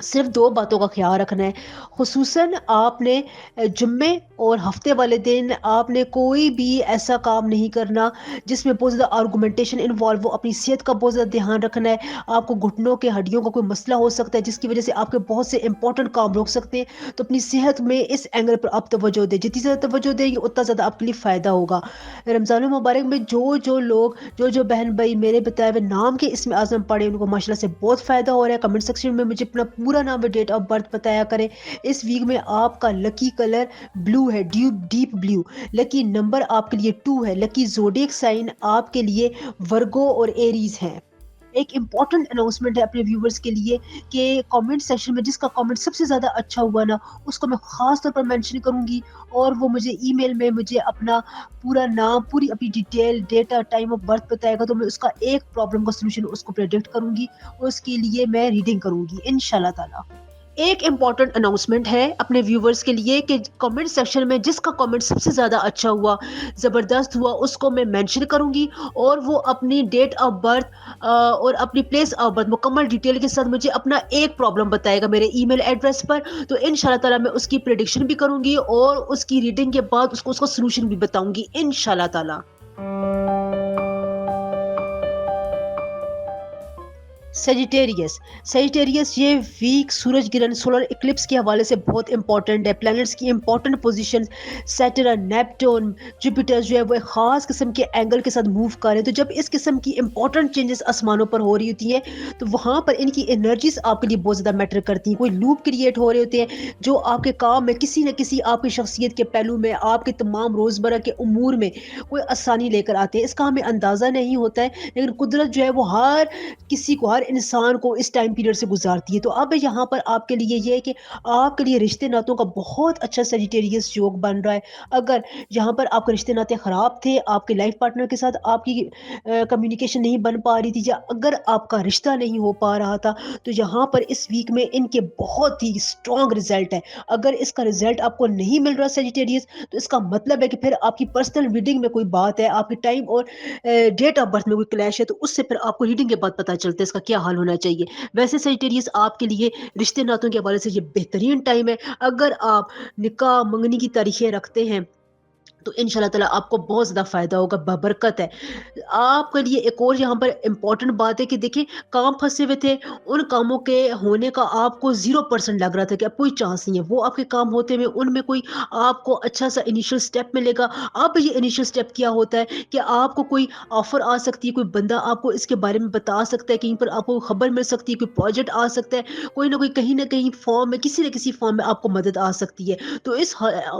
सिर्फ दो बातों का ख्याल रखना है। खुसूसन आपने जुम्मे और हफ्ते वाले दिन आपने कोई भी ऐसा काम नहीं करना जिसमें बहुत ज़्यादा आर्गूमेंटेशन इन्वॉल्व हो। अपनी सेहत का बहुत ज़्यादा ध्यान रखना है। आपको घुटनों के हड्डियों का कोई मसला हो सकता है जिसकी वजह से आपके बहुत से इंपॉर्टेंट काम रुक सकते हैं। तो अपनी सेहत में इस एंगल पर आप तवज्जो दें। जितनी ज़्यादा तवज्जो देंगे उतना ज़्यादा आपके लिए फ़ायदा होगा। रमज़ान मुबारक में जो लोग, जो बहन भाई मेरे बताए हुए नाम के इसमें आज़म पढ़े, उनको माशाल्लाह से बहुत फ़ायदा हो रहा है। कमेंट सेक्शन में मुझे अपना पूरा नाम व डेट ऑफ बर्थ बताया करें। इस वीक में आपका लकी कलर ब्लू है, डीप ब्लू। लकी नंबर आपके लिए 2 है। लकी ज़ोडिएक साइन आपके लिए वर्गो और एरीज है। एक इंपॉर्टेंट अनाउंसमेंट है अपने व्यूवर्स के लिए कि कमेंट सेक्शन में जिसका कमेंट सबसे ज़्यादा अच्छा हुआ ना, उसको मैं ख़ास तौर पर मेंशन करूंगी, और वो मुझे ईमेल में मुझे अपना पूरा नाम, पूरी अपनी detail, data, time of birth बताएगा, तो मैं उसका एक प्रॉब्लम का सोल्यूशन उसको प्रेडिक्ट करूंगी और उसके लिए मैं रीडिंग करूंगी इंशाल्लाह ताला। एक इम्पॉर्टेंट अनाउंसमेंट है अपने व्यूवर्स के लिए कि कमेंट सेक्शन में जिसका कमेंट सबसे ज़्यादा अच्छा हुआ, ज़बरदस्त हुआ, उसको मैं मेंशन करूंगी, और वो अपनी डेट ऑफ बर्थ और अपनी प्लेस ऑफ बर्थ मुकम्मल डिटेल के साथ मुझे अपना एक प्रॉब्लम बताएगा मेरे ईमेल एड्रेस पर। तो इंशाल्लाह ताला मैं उसकी प्रेडिक्शन भी करूंगी और उसकी रीडिंग के बाद उसको उसका सोल्यूशन भी बताऊंगी इंशाल्लाह ताला। सेजिटेरियस सेजिटेरियस ये वीक सूरज ग्रहण, सोलर इक्लिप्स के हवाले से बहुत इंपॉर्टेंट है। प्लैनेट्स की important position, Saturn, Neptune, Jupiter जो है वो एक खास किस्म के एंगल के साथ मूव कर रहे हैं। तो जब इस किस्म की इंपॉर्टेंट चेंजेस आसमानों पर हो रही होती हैं, तो वहाँ पर इनकी एनर्जीज आपके लिए बहुत ज़्यादा मैटर करती हैं। कोई लूप क्रिएट हो रहे होते हैं जो आपके काम में किसी न किसी आपकी शख्सियत के पहलू में, आपके तमाम रोज़मर्रा के उमूर में कोई आसानी लेकर आते हैं। इसका हमें अंदाज़ा नहीं होता है, लेकिन कुदरत जो है वो हर किसी को, हर इंसान को इस टाइम पीरियड से गुजारती है। तो अब यहाँ पर आपके लिए ये है कि आपके लिए रिश्ते नातों का बहुत अच्छा सेजिटेरियस योग बन रहा है। अगर यहाँ पर आपके रिश्ते नाते खराब थे, आपके लाइफ पार्टनर के साथ आपकी कम्युनिकेशन नहीं बन पा रही थी, या अगर आपका रिश्ता नहीं हो पा रहा था, तो यहाँ पर इस वीक में इनके बहुत ही स्ट्रॉन्ग रिजल्ट है। अगर इसका रिजल्ट आपको नहीं मिल रहा सेजिटेरियस, तो इसका मतलब है कि फिर आपकी पर्सनल रीडिंग में कोई बात है, आपके टाइम और डेट ऑफ बर्थ में कोई क्लैश है, तो उससे फिर आपको रीडिंग के बाद पता चलता है इसका क्या हाल होना चाहिए। वैसे सेजिटेरियस आपके लिए रिश्ते नातों के हवाले से ये बेहतरीन टाइम है। अगर आप निकाह मंगनी की तारीखें रखते हैं, तो इंशाल्लाह ताला आपको बहुत ज़्यादा फ़ायदा होगा, बबरकत है। आपके लिए एक और यहाँ पर इम्पॉर्टेंट बात है कि देखिए, काम फँसे हुए थे, उन कामों के होने का आपको 0% लग रहा था कि अब कोई चांस नहीं है। वो आपके काम होते हुए उनमें कोई आपको अच्छा-सा इनिशियल स्टेप मिलेगा। अब ये इनिशियल स्टेप क्या होता है कि आपको कोई ऑफ़र आ सकती है, कोई बंदा आपको इसके बारे में बता सकता है, कहीं पर आपको खबर मिल सकती है, कोई प्रोजेक्ट आ सकता है, कोई ना कोई कहीं न कहीं फ़ॉर्म में, किसी न किसी फ़ॉर्म में आपको मदद आ सकती है। तो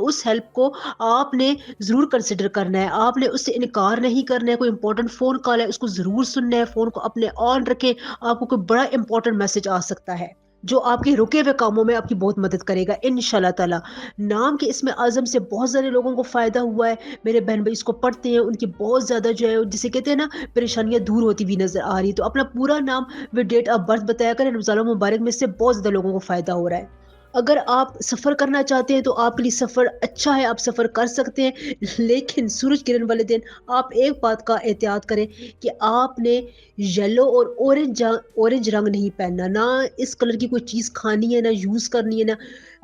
उस हेल्प को आपने ज़रूर कंसिडर करना है, आपने उससे इनकार नहीं करना है। कोई इंपॉर्टेंट फ़ोन कॉल है, उसको ज़रूर सुनना है, फ़ोन को अपने ऑन रखें, आपको कोई बड़ा इंपॉर्टेंट मैसेज आ सकता है, जो आपके रुके हुए कामों में आपकी बहुत मदद करेगा इंशाल्लाह ताला। नाम के इसमें आज़म से बहुत सारे लोगों को फ़ायदा हुआ है। मेरे बहन भाई इसको पढ़ते हैं, उनकी बहुत ज़्यादा जो है, जिसे कहते हैं ना, परेशानियाँ दूर होती हुई नज़र आ रही है। तो अपना पूरा नाम व डेट ऑफ बर्थ बताया करें। रमज़ान मुबारक में इससे बहुत ज़्यादा लोगों को फ़ायदा हो रहा है। अगर आप सफ़र करना चाहते हैं, तो आपके लिए सफ़र अच्छा है, आप सफ़र कर सकते हैं, लेकिन सूरज किरण वाले दिन आप एक बात का एहतियात करें कि आपने येलो और ऑरेंज रंग नहीं पहनना। ना इस कलर की कोई चीज़ खानी है, ना यूज़ करनी है, ना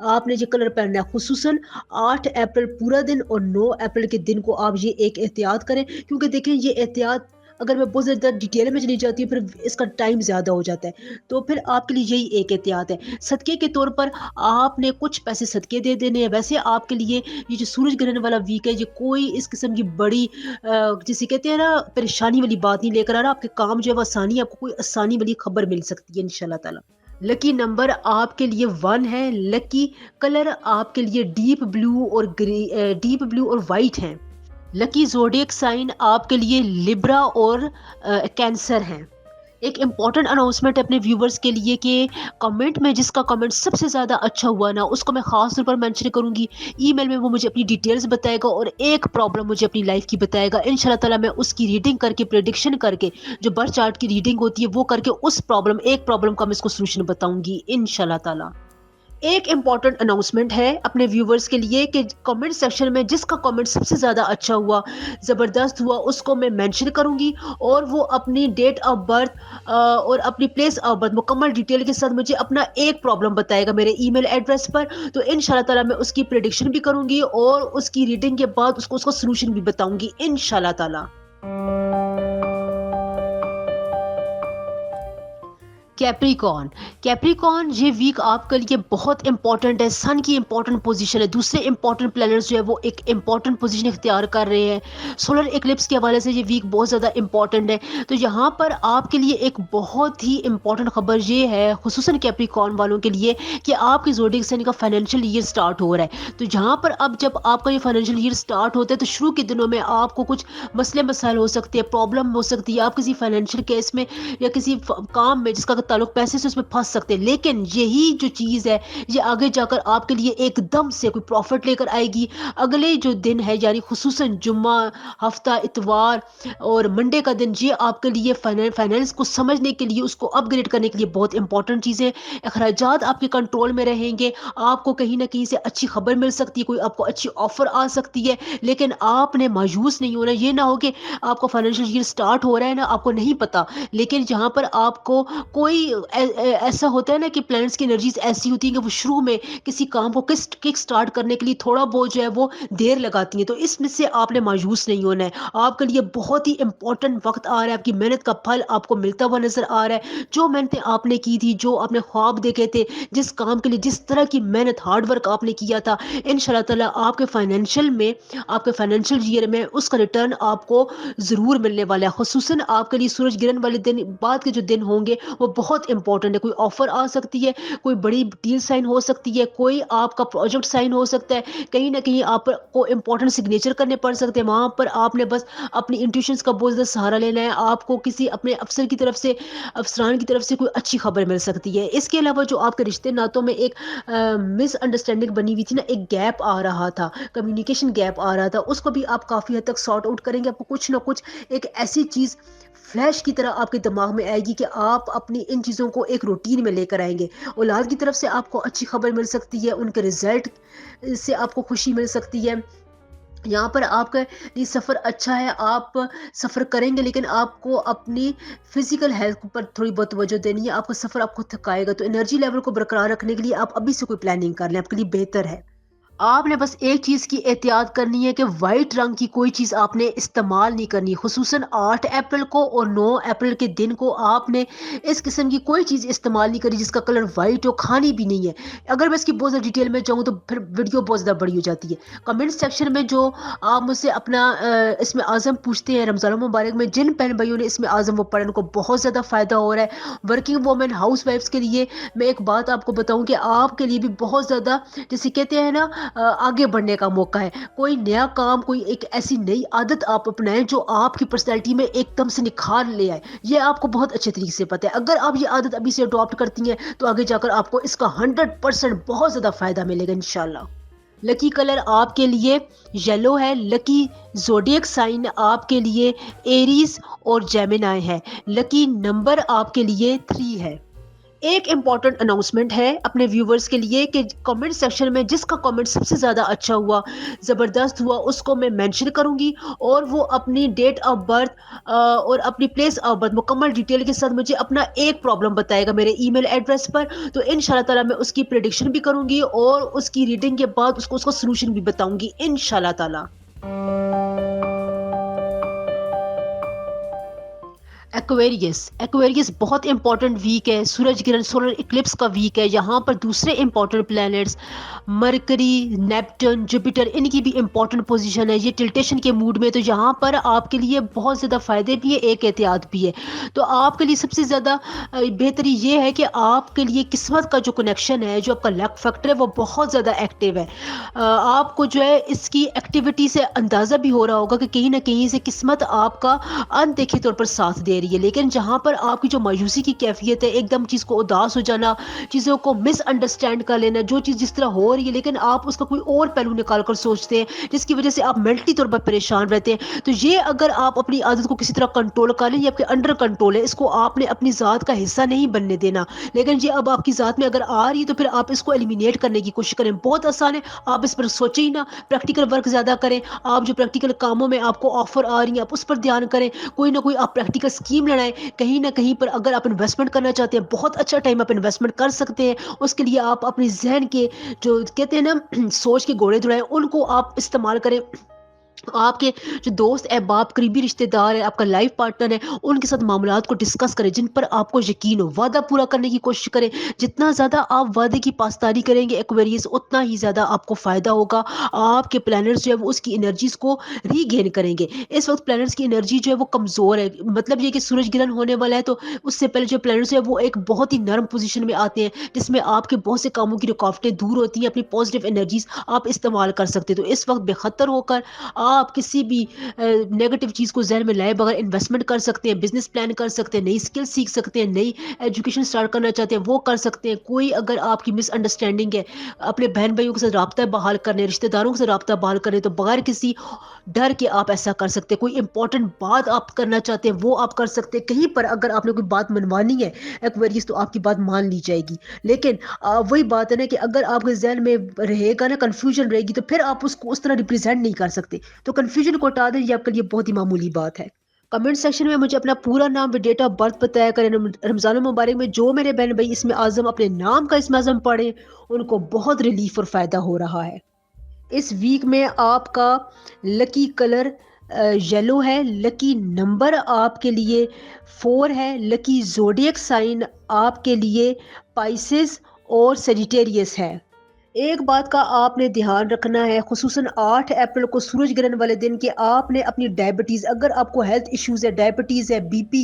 आपने ये कलर पहनना है। खुसूसन 8 अप्रैल पूरा दिन और 9 अप्रैल के दिन को आप ये एक एहतियात करें, क्योंकि देखें, ये एहतियात अगर मैं बहुत ज़्यादा डिटेल में चली जाती हूँ, फिर इसका टाइम ज़्यादा हो जाता है। तो फिर आपके लिए यही एक एहतियात है। सदक़े के तौर पर आपने कुछ पैसे सदक़े दे देने हैं। वैसे आपके लिए ये जो सूरज ग्रहण वाला वीक है, ये कोई इस किस्म की बड़ी जिसे कहते हैं ना, परेशानी वाली बात नहीं लेकर आ रहा। आपके काम जो है वो आसानी, आपको कोई आसानी वाली खबर मिल सकती है इंशाल्लाह ताला। लकी नंबर आपके लिए 1 है। लकी कलर आपके लिए डीप ब्लू और वाइट है। लकी ज़ोडिएक साइन आपके लिए लिब्रा और कैंसर हैं। एक इम्पॉर्टेंट अनाउंसमेंट है अपने व्यूवर्स के लिए कि कमेंट में जिसका कमेंट सबसे ज़्यादा अच्छा हुआ ना, उसको मैं ख़ास तौर पर मेंशन करूँगी। ईमेल में वो मुझे अपनी डिटेल्स बताएगा और एक प्रॉब्लम मुझे अपनी लाइफ की बताएगा। इंशाल्लाह ताला मैं उसकी रीडिंग करके, प्रेडिक्शन करके, जो बर्थ चार्ट की रीडिंग होती है वो करके उस एक प्रॉब्लम का मैं इसको सॉल्यूशन बताऊँगी इंशाल्लाह ताला। एक इम्पॉर्टेंट अनाउंसमेंट है अपने व्यूवर्स के लिए कि कमेंट सेक्शन में जिसका कमेंट सबसे ज़्यादा अच्छा हुआ, ज़बरदस्त हुआ, उसको मैं मेंशन करूँगी और वो अपनी डेट ऑफ बर्थ और अपनी प्लेस ऑफ बर्थ मुकम्मल डिटेल के साथ मुझे अपना एक प्रॉब्लम बताएगा मेरे ईमेल एड्रेस पर। तो इंशाल्लाह ताला मैं उसकी प्रेडिक्शन भी करूँगी और उसकी रीडिंग के बाद उसको उसका सॉल्यूशन भी बताऊँगी इंशाल्लाह ताला। कैप्रिकॉर्न। कैप्रिकॉर्न ये वीक आपके लिए बहुत इंपॉर्टेंट है। सन की इंपॉर्टेंट पोजीशन है, दूसरे इंपॉर्टेंट प्लैनेट्स जो है वो एक इंपॉर्टेंट पोजीशन इख्तियार कर रहे हैं। सोलर इक्लिप्स के हवाले से ये वीक बहुत ज़्यादा इंपॉर्टेंट है। तो यहाँ पर आपके लिए एक बहुत ही इंपॉर्टेंट खबर ये है, खुसूसन कैप्रिकॉर्न वालों के लिए, कि आपके ज़ोडिएक साइन का फाइनेंशियल ईयर स्टार्ट हो रहा है। तो यहाँ पर अब जब आपका ये फाइनेंशियल ईयर स्टार्ट होता है तो शुरू के दिनों में आपको कुछ मसले मसाइल हो सकते हैं, प्रॉब्लम हो सकती है, आप किसी फाइनेंशियल केस में या किसी काम में जिसका ताल्लुक पैसे से, उसमें फंस सकते हैं। लेकिन यही जो चीज़ है ये आगे जाकर आपके लिए एकदम से कोई प्रॉफिट लेकर आएगी। अगले जो दिन है यानी खुसूसन जुम्मा, हफ्ता, इतवार और मंडे का दिन, ये आपके लिए फाइनेंस को समझने के लिए, उसको अपग्रेड करने के लिए बहुत इंपॉर्टेंट चीज़ें। अखराजात आपके कंट्रोल में रहेंगे, आपको कहीं ना कहीं से अच्छी खबर मिल सकती है, कोई आपको अच्छी ऑफर आ सकती है। लेकिन आपने मायूस नहीं होना। ये ना हो कि आपका फाइनेंशियल ईयर स्टार्ट हो रहा है ना, आपको नहीं पता, लेकिन जहाँ पर आपको कोई ऐसा होता है ना कि प्लैनेट्स की एनर्जीज ऐसी होती है कि वो शुरू में किसी काम को किक स्टार्ट करने के लिए थोड़ा बहुत जो है वो देर लगाती है। तो इसमें से आपने मायूस नहीं होना है। आपके लिए बहुत ही इंपॉर्टेंट वक्त आ रहा है, आपकी मेहनत का फल आपको मिलता हुआ नजर आ रहा है। जो मेहनतें आपने की थी, जो आपने ख्वाब देखे थे, जिस काम के लिए जिस तरह की मेहनत, हार्ड वर्क आपने किया था, इंशाल्लाह ताला आपके फाइनेंशियल ईयर में उसका रिटर्न आपको जरूर मिलने वाला है। खुसूसन आपके लिए सूरज गिरहन वाले दिन बाद के जो दिन होंगे वो बहुत इंपॉर्टेंट है। कोई ऑफर आ सकती है, कोई बड़ी डील साइन हो सकती है, कोई आपका प्रोजेक्ट साइन हो सकता है, कहीं ना कहीं आपको इंपॉर्टेंट सिग्नेचर करने पड़ सकते हैं। वहां पर आपने बस अपनी इंट्यूशंस का बहुत ज़्यादा सहारा लेना है। आपको किसी अपने अफसरान की तरफ से कोई अच्छी खबर मिल सकती है। इसके अलावा जो आपके रिश्ते नातों में एक मिसअंडरस्टैंडिंग बनी हुई थी ना, एक गैप आ रहा था, कम्युनिकेशन गैप आ रहा था, उसको भी आप काफ़ी हद तक सॉर्ट आउट करेंगे। आपको कुछ ना कुछ एक ऐसी चीज़ फ्लैश की तरह आपके दिमाग में आएगी कि आप अपनी इन चीज़ों को एक रूटीन में लेकर आएंगे। औलाद की तरफ से आपको अच्छी खबर मिल सकती है, उनके रिजल्ट से आपको खुशी मिल सकती है। यहाँ पर आपका लिए सफ़र अच्छा है, आप सफ़र करेंगे, लेकिन आपको अपनी फिजिकल हेल्थ पर थोड़ी बहुत तवज्जो देनी है। आपका सफ़र आपको थकाएगा, तो एनर्जी लेवल को बरकरार रखने के लिए आप अभी से कोई प्लानिंग कर लें, आपके लिए बेहतर है। आपने बस एक चीज़ की एहतियात करनी है कि वाइट रंग की कोई चीज़ आपने इस्तेमाल नहीं करनी। खुसूसन 8 अप्रैल को और 9 अप्रैल के दिन को आपने इस किस्म की कोई चीज़ इस्तेमाल नहीं करी जिसका कलर वाइट हो, खानी भी नहीं है। अगर मैं इसकी बहुत ज़्यादा डिटेल में जाऊँ तो फिर वीडियो बहुत ज़्यादा बड़ी हो जाती है। कमेंट सेक्शन में जो आप मुझसे अपना इसमें आज़म पूछते हैं, रमज़ान मुबारक में जिन बहन भाइयों ने इसमें आज़म वो पढ़े, उनको बहुत ज़्यादा फ़ायदा हो रहा है। वर्किंग वोमेन, हाउस वाइफ्स के लिए मैं एक बात आपको बताऊँ कि आपके लिए भी बहुत ज़्यादा, जैसे कहते हैं ना, आगे बढ़ने का मौका है। कोई नया काम, कोई एक ऐसी नई आदत आप अपनाएं जो आपकी पर्सनैलिटी में एकदम से निखार ले आए। ये आपको बहुत अच्छे तरीके से पता है। अगर आप ये आदत अभी से अडॉप्ट करती हैं तो आगे जाकर आपको इसका 100% बहुत ज़्यादा फ़ायदा मिलेगा इंशाल्लाह। लकी कलर आपके लिए येलो है। लकी ज़ोडिएक साइन आपके लिए एरीज और जेमिनाई है। लकी नंबर आपके लिए 3 है। एक इम्पॉर्टेंट अनाउंसमेंट है अपने व्यूवर्स के लिए कि कमेंट सेक्शन में जिसका कमेंट सबसे ज़्यादा अच्छा हुआ, ज़बरदस्त हुआ, उसको मैं मेंशन करूंगी और वो अपनी डेट ऑफ बर्थ और अपनी प्लेस ऑफ बर्थ मुकम्मल डिटेल के साथ मुझे अपना एक प्रॉब्लम बताएगा मेरे ईमेल एड्रेस पर। तो इंशाल्लाह ताला मैं उसकी प्रेडिक्शन भी करूंगी और उसकी रीडिंग के बाद उसको उसका सलूशन भी बताऊंगी इंशाल्लाह ताला। एक्वेरियस बहुत इंपॉर्टेंट वीक है, सूरज ग्रहण सोलर इक्लिप्स का वीक है। यहाँ पर दूसरे इंपॉर्टेंट प्लैनेट्स मरकरी, नेपटून, जुपिटर, इनकी भी इंपॉर्टेंट पोजीशन है। ये टिल्टेशन के मूड में, तो यहाँ पर आपके लिए बहुत ज़्यादा फ़ायदे भी है, एक एहतियात भी है। तो आपके लिए सबसे ज़्यादा बेहतरी ये है कि आपके लिए किस्मत का जो कनेक्शन है, जो आपका लक फैक्टर है, वो बहुत ज़्यादा एक्टिव है। आपको जो है इसकी एक्टिविटी से अंदाज़ा भी हो रहा होगा कि कहीं ना कहीं से किस्मत आपका अनदेखे तौर पर साथ दे रही है। लेकिन जहाँ पर आपकी जो मायूसी की कैफियत है, एकदम चीज़ को उदास हो जाना, चीज़ों को मिसअंडरस्टैंड कर लेना, जो चीज़ जिस तरह हो रही है लेकिन आप उसका कोई और पहलू निकाल कर सोचते हैं, जिसकी वजह से आप मेंटली तौर पर परेशान रहते हैं। तो ये अगर आप अपनी आदत को किसी तरह कंट्रोल कर लें, ये आपके अंडर कंट्रोल है, इसको आपने अपनी ज़ात का हिस्सा नहीं बनने देना। लेकिन ये अब आपकी ज़ात में अगर आ रही है तो फिर आप इसको एलिमिनेट करने की कोशिश करें। बहुत आसान है, आप इस पर सोचें ही ना, प्रैक्टिकल वर्क ज़्यादा करें। आप जो प्रैक्टिकल कामों में आपको ऑफर आ रही हैं, आप उस पर ध्यान करें। कोई ना कोई आप प्रैक्टिकल स्कीम लगाएं। कहीं ना कहीं पर अगर आप इन्वेस्टमेंट करना चाहते हैं, बहुत अच्छा टाइम आप इन्वेस्टमेंट कर सकते हैं। उसके लिए आप अपनी जहन के जो कहते हैं ना सोच के घोड़े दौड़ाएं, उनको आप इस्तेमाल करें। आपके जो दोस्त अहबाब, करीबी रिश्तेदार है, आपका लाइफ पार्टनर है, उनके साथ मामलात को डिस्कस करें जिन पर आपको यकीन हो। वादा पूरा करने की कोशिश करें। जितना ज़्यादा आप वादे की पासदारी करेंगे एक्वेरियस, उतना ही ज़्यादा आपको फ़ायदा होगा। आपके प्लैनेट्स जो है वो उसकी एनर्जीज को रीगेन करेंगे। इस वक्त प्लैनेट्स की एनर्जी जो है वो कमज़ोर है, मतलब ये कि सूरज ग्रहण होने वाला है, तो उससे पहले जो प्लैनेट्स है वो एक बहुत ही नरम पोजीशन में आते हैं, जिसमें आपके बहुत से कामों की रुकावटें दूर होती हैं। अपनी पॉजिटिव एनर्जीज आप इस्तेमाल कर सकते हैं। तो इस वक्त बेखतर होकर आप किसी भी नेगेटिव चीज़ को ज़हन में लाए बगैर इन्वेस्टमेंट कर सकते हैं, बिजनेस प्लान कर सकते हैं, नई स्किल सीख सकते हैं, नई एजुकेशन स्टार्ट करना चाहते हैं वो कर सकते हैं। कोई अगर आपकी मिसअंडरस्टैंडिंग है, अपने बहन भाइयों के साथ राब्ता बहाल करने, रिश्तेदारों के साथ राब्ता बहाल करने, तो बगैर किसी डर के आप ऐसा कर सकते हैं। कोई इंपॉर्टेंट बात आप करना चाहते हैं वो आप कर सकते हैं। कहीं पर अगर आपने कोई बात मनवानी है एक्वेरियस, तो आपकी बात मान ली जाएगी। लेकिन वही बात है ना कि अगर आपके जहन में रहेगा ना, कन्फ्यूजन रहेगी, तो फिर आप उसको उस तरह रिप्रेजेंट नहीं कर सकते। तो कन्फ्यूजन को हटा दें, ये आपके लिए बहुत ही मामूली बात है। कमेंट सेक्शन में मुझे अपना पूरा नाम व डेट ऑफ बर्थ बताया करें। रमज़ान मुबारक में जो मेरे बहन भाई इसमें आज़म अपने नाम का इसमें आज़म पढ़े, उनको बहुत रिलीफ और फ़ायदा हो रहा है। इस वीक में आपका लकी कलर येलो है, लकी नंबर आपके लिए 4 है, लकी ज़ोडिएक साइन आपके लिए पाइसेस और सेजिटेरियस है। एक बात का आपने ध्यान रखना है, खुसूसन 8 अप्रैल को सूरज ग्रहण वाले दिन के आपने अपनी डायबिटीज़, अगर आपको हेल्थ इश्यूज़ है, डायबिटीज़ है, बीपी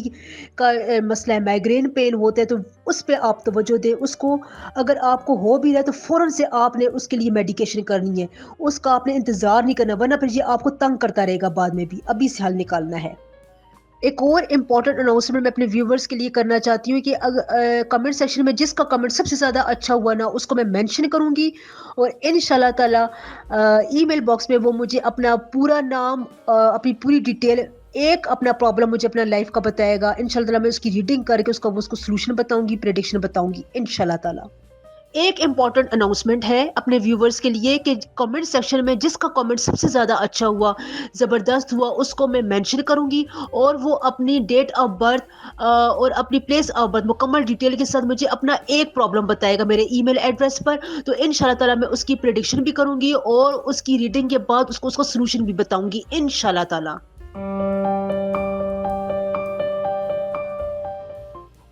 का मसला है, माइग्रेन पेन होता है, तो उस पे आप तवज्जो दें। उसको अगर आपको हो भी रहा है तो फ़ौरन से आपने उसके लिए मेडिकेशन करनी है। उसका आपने इंतज़ार नहीं करना, वरना फिर ये आपको तंग करता रहेगा बाद में भी। अभी से हल निकालना है। एक और इम्पॉर्टेंट अनाउंसमेंट मैं अपने व्यूवर्स के लिए करना चाहती हूँ कि कमेंट सेक्शन में जिसका कमेंट सबसे ज़्यादा अच्छा हुआ ना, उसको मैं मेंशन करूँगी, और इंशाल्लाह ताला ईमेल बॉक्स में वो मुझे अपना पूरा नाम, अपनी पूरी डिटेल, एक अपना प्रॉब्लम मुझे अपना लाइफ का बताएगा। इंशाल्लाह ताला मैं उसकी रीडिंग करके उसको सोल्यूशन बताऊँगी, प्रेडिक्शन बताऊँगी इंशाल्लाह ताला। एक इम्पॉर्टेंट अनाउंसमेंट है अपने व्यूवर्स के लिए कि कमेंट सेक्शन में जिसका कमेंट सबसे ज़्यादा अच्छा हुआ, ज़बरदस्त हुआ, उसको मैं मेंशन करूंगी, और वो अपनी डेट ऑफ बर्थ और अपनी प्लेस ऑफ बर्थ मुकम्मल डिटेल के साथ मुझे अपना एक प्रॉब्लम बताएगा मेरे ईमेल एड्रेस पर। तो इंशाल्लाह ताला मैं उसकी प्रेडिक्शन भी करूंगी और उसकी रीडिंग के बाद उसको उसका सोल्यूशन भी बताऊंगी इंशाल्लाह ताला।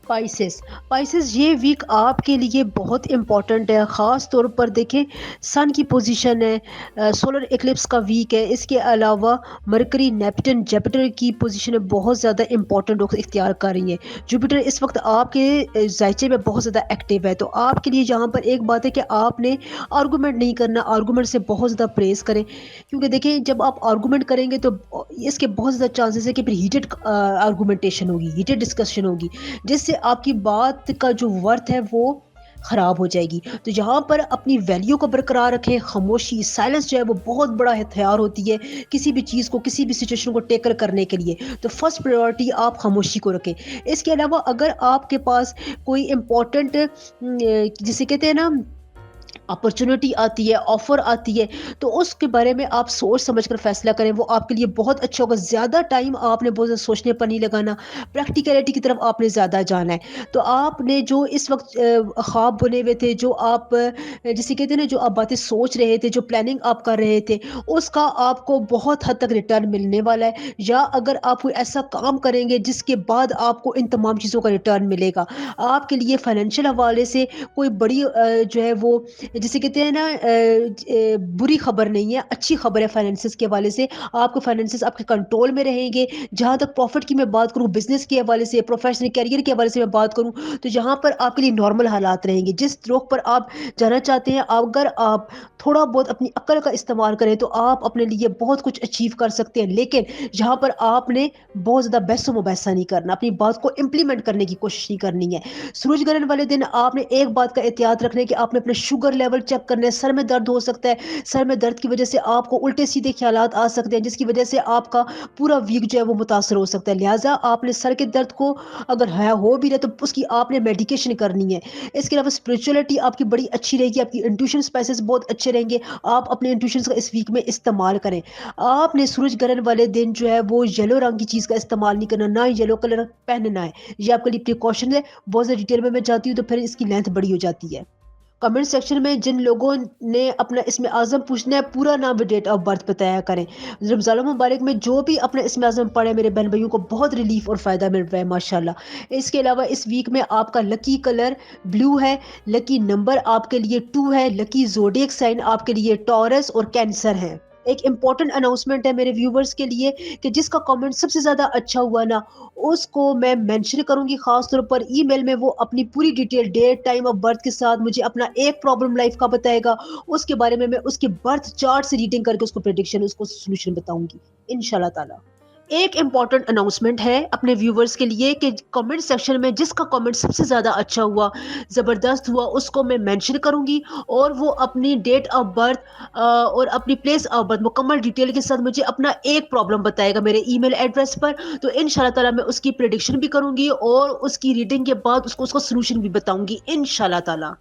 स्पाइसेस ये वीक आपके लिए बहुत इंपॉर्टेंट है। ख़ास तौर पर देखें, सन की पोजीशन है, सोलर इक्लिप्स का वीक है। इसके अलावा मरकरी, नेपटून, जुपिटर की पोजीशन बहुत ज़्यादा इंपॉर्टेंट रुख इख्तियार कर रही है। जुपिटर इस वक्त आपके ज़ायचे में बहुत ज़्यादा एक्टिव है। तो आपके लिए यहाँ पर एक बात है कि आपने आर्गूमेंट नहीं करना, आर्गूमेंट से बहुत ज़्यादा प्रेस करें, क्योंकि देखिए जब आप आर्गूमेंट करेंगे तो इसके बहुत ज़्यादा चांसेस है कि फिर हीटेड आर्गूमेंटेशन होगी, हीटेड डिस्कशन होगी, जिससे आपकी बात का जो वर्थ है वो खराब हो जाएगी। तो यहाँ पर अपनी वैल्यू को बरकरार रखें। खामोशी, साइलेंस जो है वो बहुत बड़ा हथियार होती है किसी भी चीज़ को, किसी भी सिचुएशन को टेकल करने के लिए। तो फर्स्ट प्रायोरिटी आप खामोशी को रखें। इसके अलावा अगर आपके पास कोई इम्पोर्टेंट, जिसे कहते हैं ना, अपॉर्चुनिटी आती है, ऑफ़र आती है, तो उसके बारे में आप सोच समझ कर फ़ैसला करें, वो आपके लिए बहुत अच्छा होगा। ज़्यादा टाइम आपने बहुत ज़्यादा सोचने पर नहीं लगाना, प्रैक्टिकैलिटी की तरफ आपने ज़्यादा जाना है। तो आपने जो इस वक़्त ख़्वाब बुने हुए थे, जो आप जिसे कहते हैं ना, जो आप बातें सोच रहे थे, जो प्लानिंग आप कर रहे थे, उसका आपको बहुत हद तक रिटर्न मिलने वाला है। या अगर आप कोई ऐसा काम करेंगे, जिसके बाद आपको इन तमाम चीज़ों का रिटर्न मिलेगा। आपके लिए फ़ाइनेंशियल हवाले से कोई बड़ी जो है वो जिसे कहते हैं ना बुरी खबर नहीं है, अच्छी खबर है फाइनेंसेस के हवाले से। आपके फाइनेंसेस आपके कंट्रोल में रहेंगे। जहाँ तक प्रॉफ़िट की मैं बात करूँ, बिज़नेस के हवाले से, प्रोफ़ेशनल करियर के हवाले से मैं बात करूँ, तो यहाँ पर आपके लिए नॉर्मल हालात रहेंगे। जिस रुख पर आप जाना चाहते हैं, अगर आप थोड़ा बहुत अपनी अक्ल का इस्तेमाल करें, तो आप अपने लिए बहुत कुछ अचीव कर सकते हैं। लेकिन यहाँ पर आपने बहुत ज़्यादा बहस-ओ-मुबैसा नहीं करना, अपनी बात को इम्प्लीमेंट करने की कोशिश नहीं करनी है। सूरज ग्रहण वाले दिन आपने एक बात का एहतियात रखना है कि आपने अपने शुगर लेवल चेक करने हैं, सर में दर्द हो सकता है, सर में दर्द की वजह से आपको उल्टे-सीधे ख़्यालात आ सकते हैं, जिसकी वजह से आपका पूरा वीक जो है वो मुतासर हो सकता है। लिहाज़ा आपने सर के दर्द को अगर हो भी रहा है, तो उसकी आपने मेडिकेशन करनी है। इसके अलावा स्पिरिचुअलिटी आपकी बड़ी अच्छी रहेगी, आपकी इंट्यूशन स्पाइसेस बहुत अच्छे रहेंगे, आप अपने इंट्यूशंस का इस वीक में इस्तेमाल करें। आपने सूरज ग्रहण वाले दिन जो है वो येलो रंग की चीज़ का इस्तेमाल नहीं करना, ना येलो कलर पहनना है। ये आपके लिए प्रिकॉशन है। बहुत ज़्यादा डिटेल में मैं जाती हूँ तो फिर इसकी लेंथ बड़ी हो जाती है। कमेंट सेक्शन में जिन लोगों ने अपना इसमें आज़म पूछना है, पूरा नाम व डेट ऑफ बर्थ बताया करें। रमज़ान मुबारक में जो भी अपना इसमें आज़म पढ़े, मेरे बहन-भाइयों को बहुत रिलीफ़ और फ़ायदा मिल रहा है माशाल्लाह। इसके अलावा इस वीक में आपका लकी कलर ब्लू है, लकी नंबर आपके लिए 2 है, लकी ज़ोडिएक साइन आपके लिए टॉरस और कैंसर है। एक इम्पोर्टेंट अनाउंसमेंट है मेरे व्यूवर्स के लिए कि जिसका कमेंट सबसे ज़्यादा अच्छा हुआ ना, उसको मैं मेंशन करूँगी ख़ास तौर पर ईमेल में। वो अपनी पूरी detail, date, time of birth के साथ मुझे अपना एक प्रॉब्लम लाइफ़ का बताएगा। उसके बारे में मैं उसके बर्थ चार्ट से रीडिंग करके उसको प्रेडिक्शन, उसको सॉल्यूशन बताऊँगी, इंशाल्लाह ताला। एक इम्पोर्टेंट अनाउंसमेंट है अपने व्यूवर्स के लिए कि कमेंट सेक्शन में जिसका कमेंट सबसे ज़्यादा अच्छा हुआ, ज़बरदस्त हुआ, उसको मैं मेंशन करूँगी और वो अपनी डेट ऑफ बर्थ और अपनी प्लेस ऑफ बर्थ मुकम्मल डिटेल के साथ मुझे अपना एक प्रॉब्लम बताएगा मेरे ईमेल एड्रेस पर। तो इंशाल्लाह ताला मैं उसकी प्रेडिक्शन भी करूँगी और उसकी रीडिंग के बाद उसको उसका सॉल्यूशन भी बताऊँगी इंशाल्लाह ताला।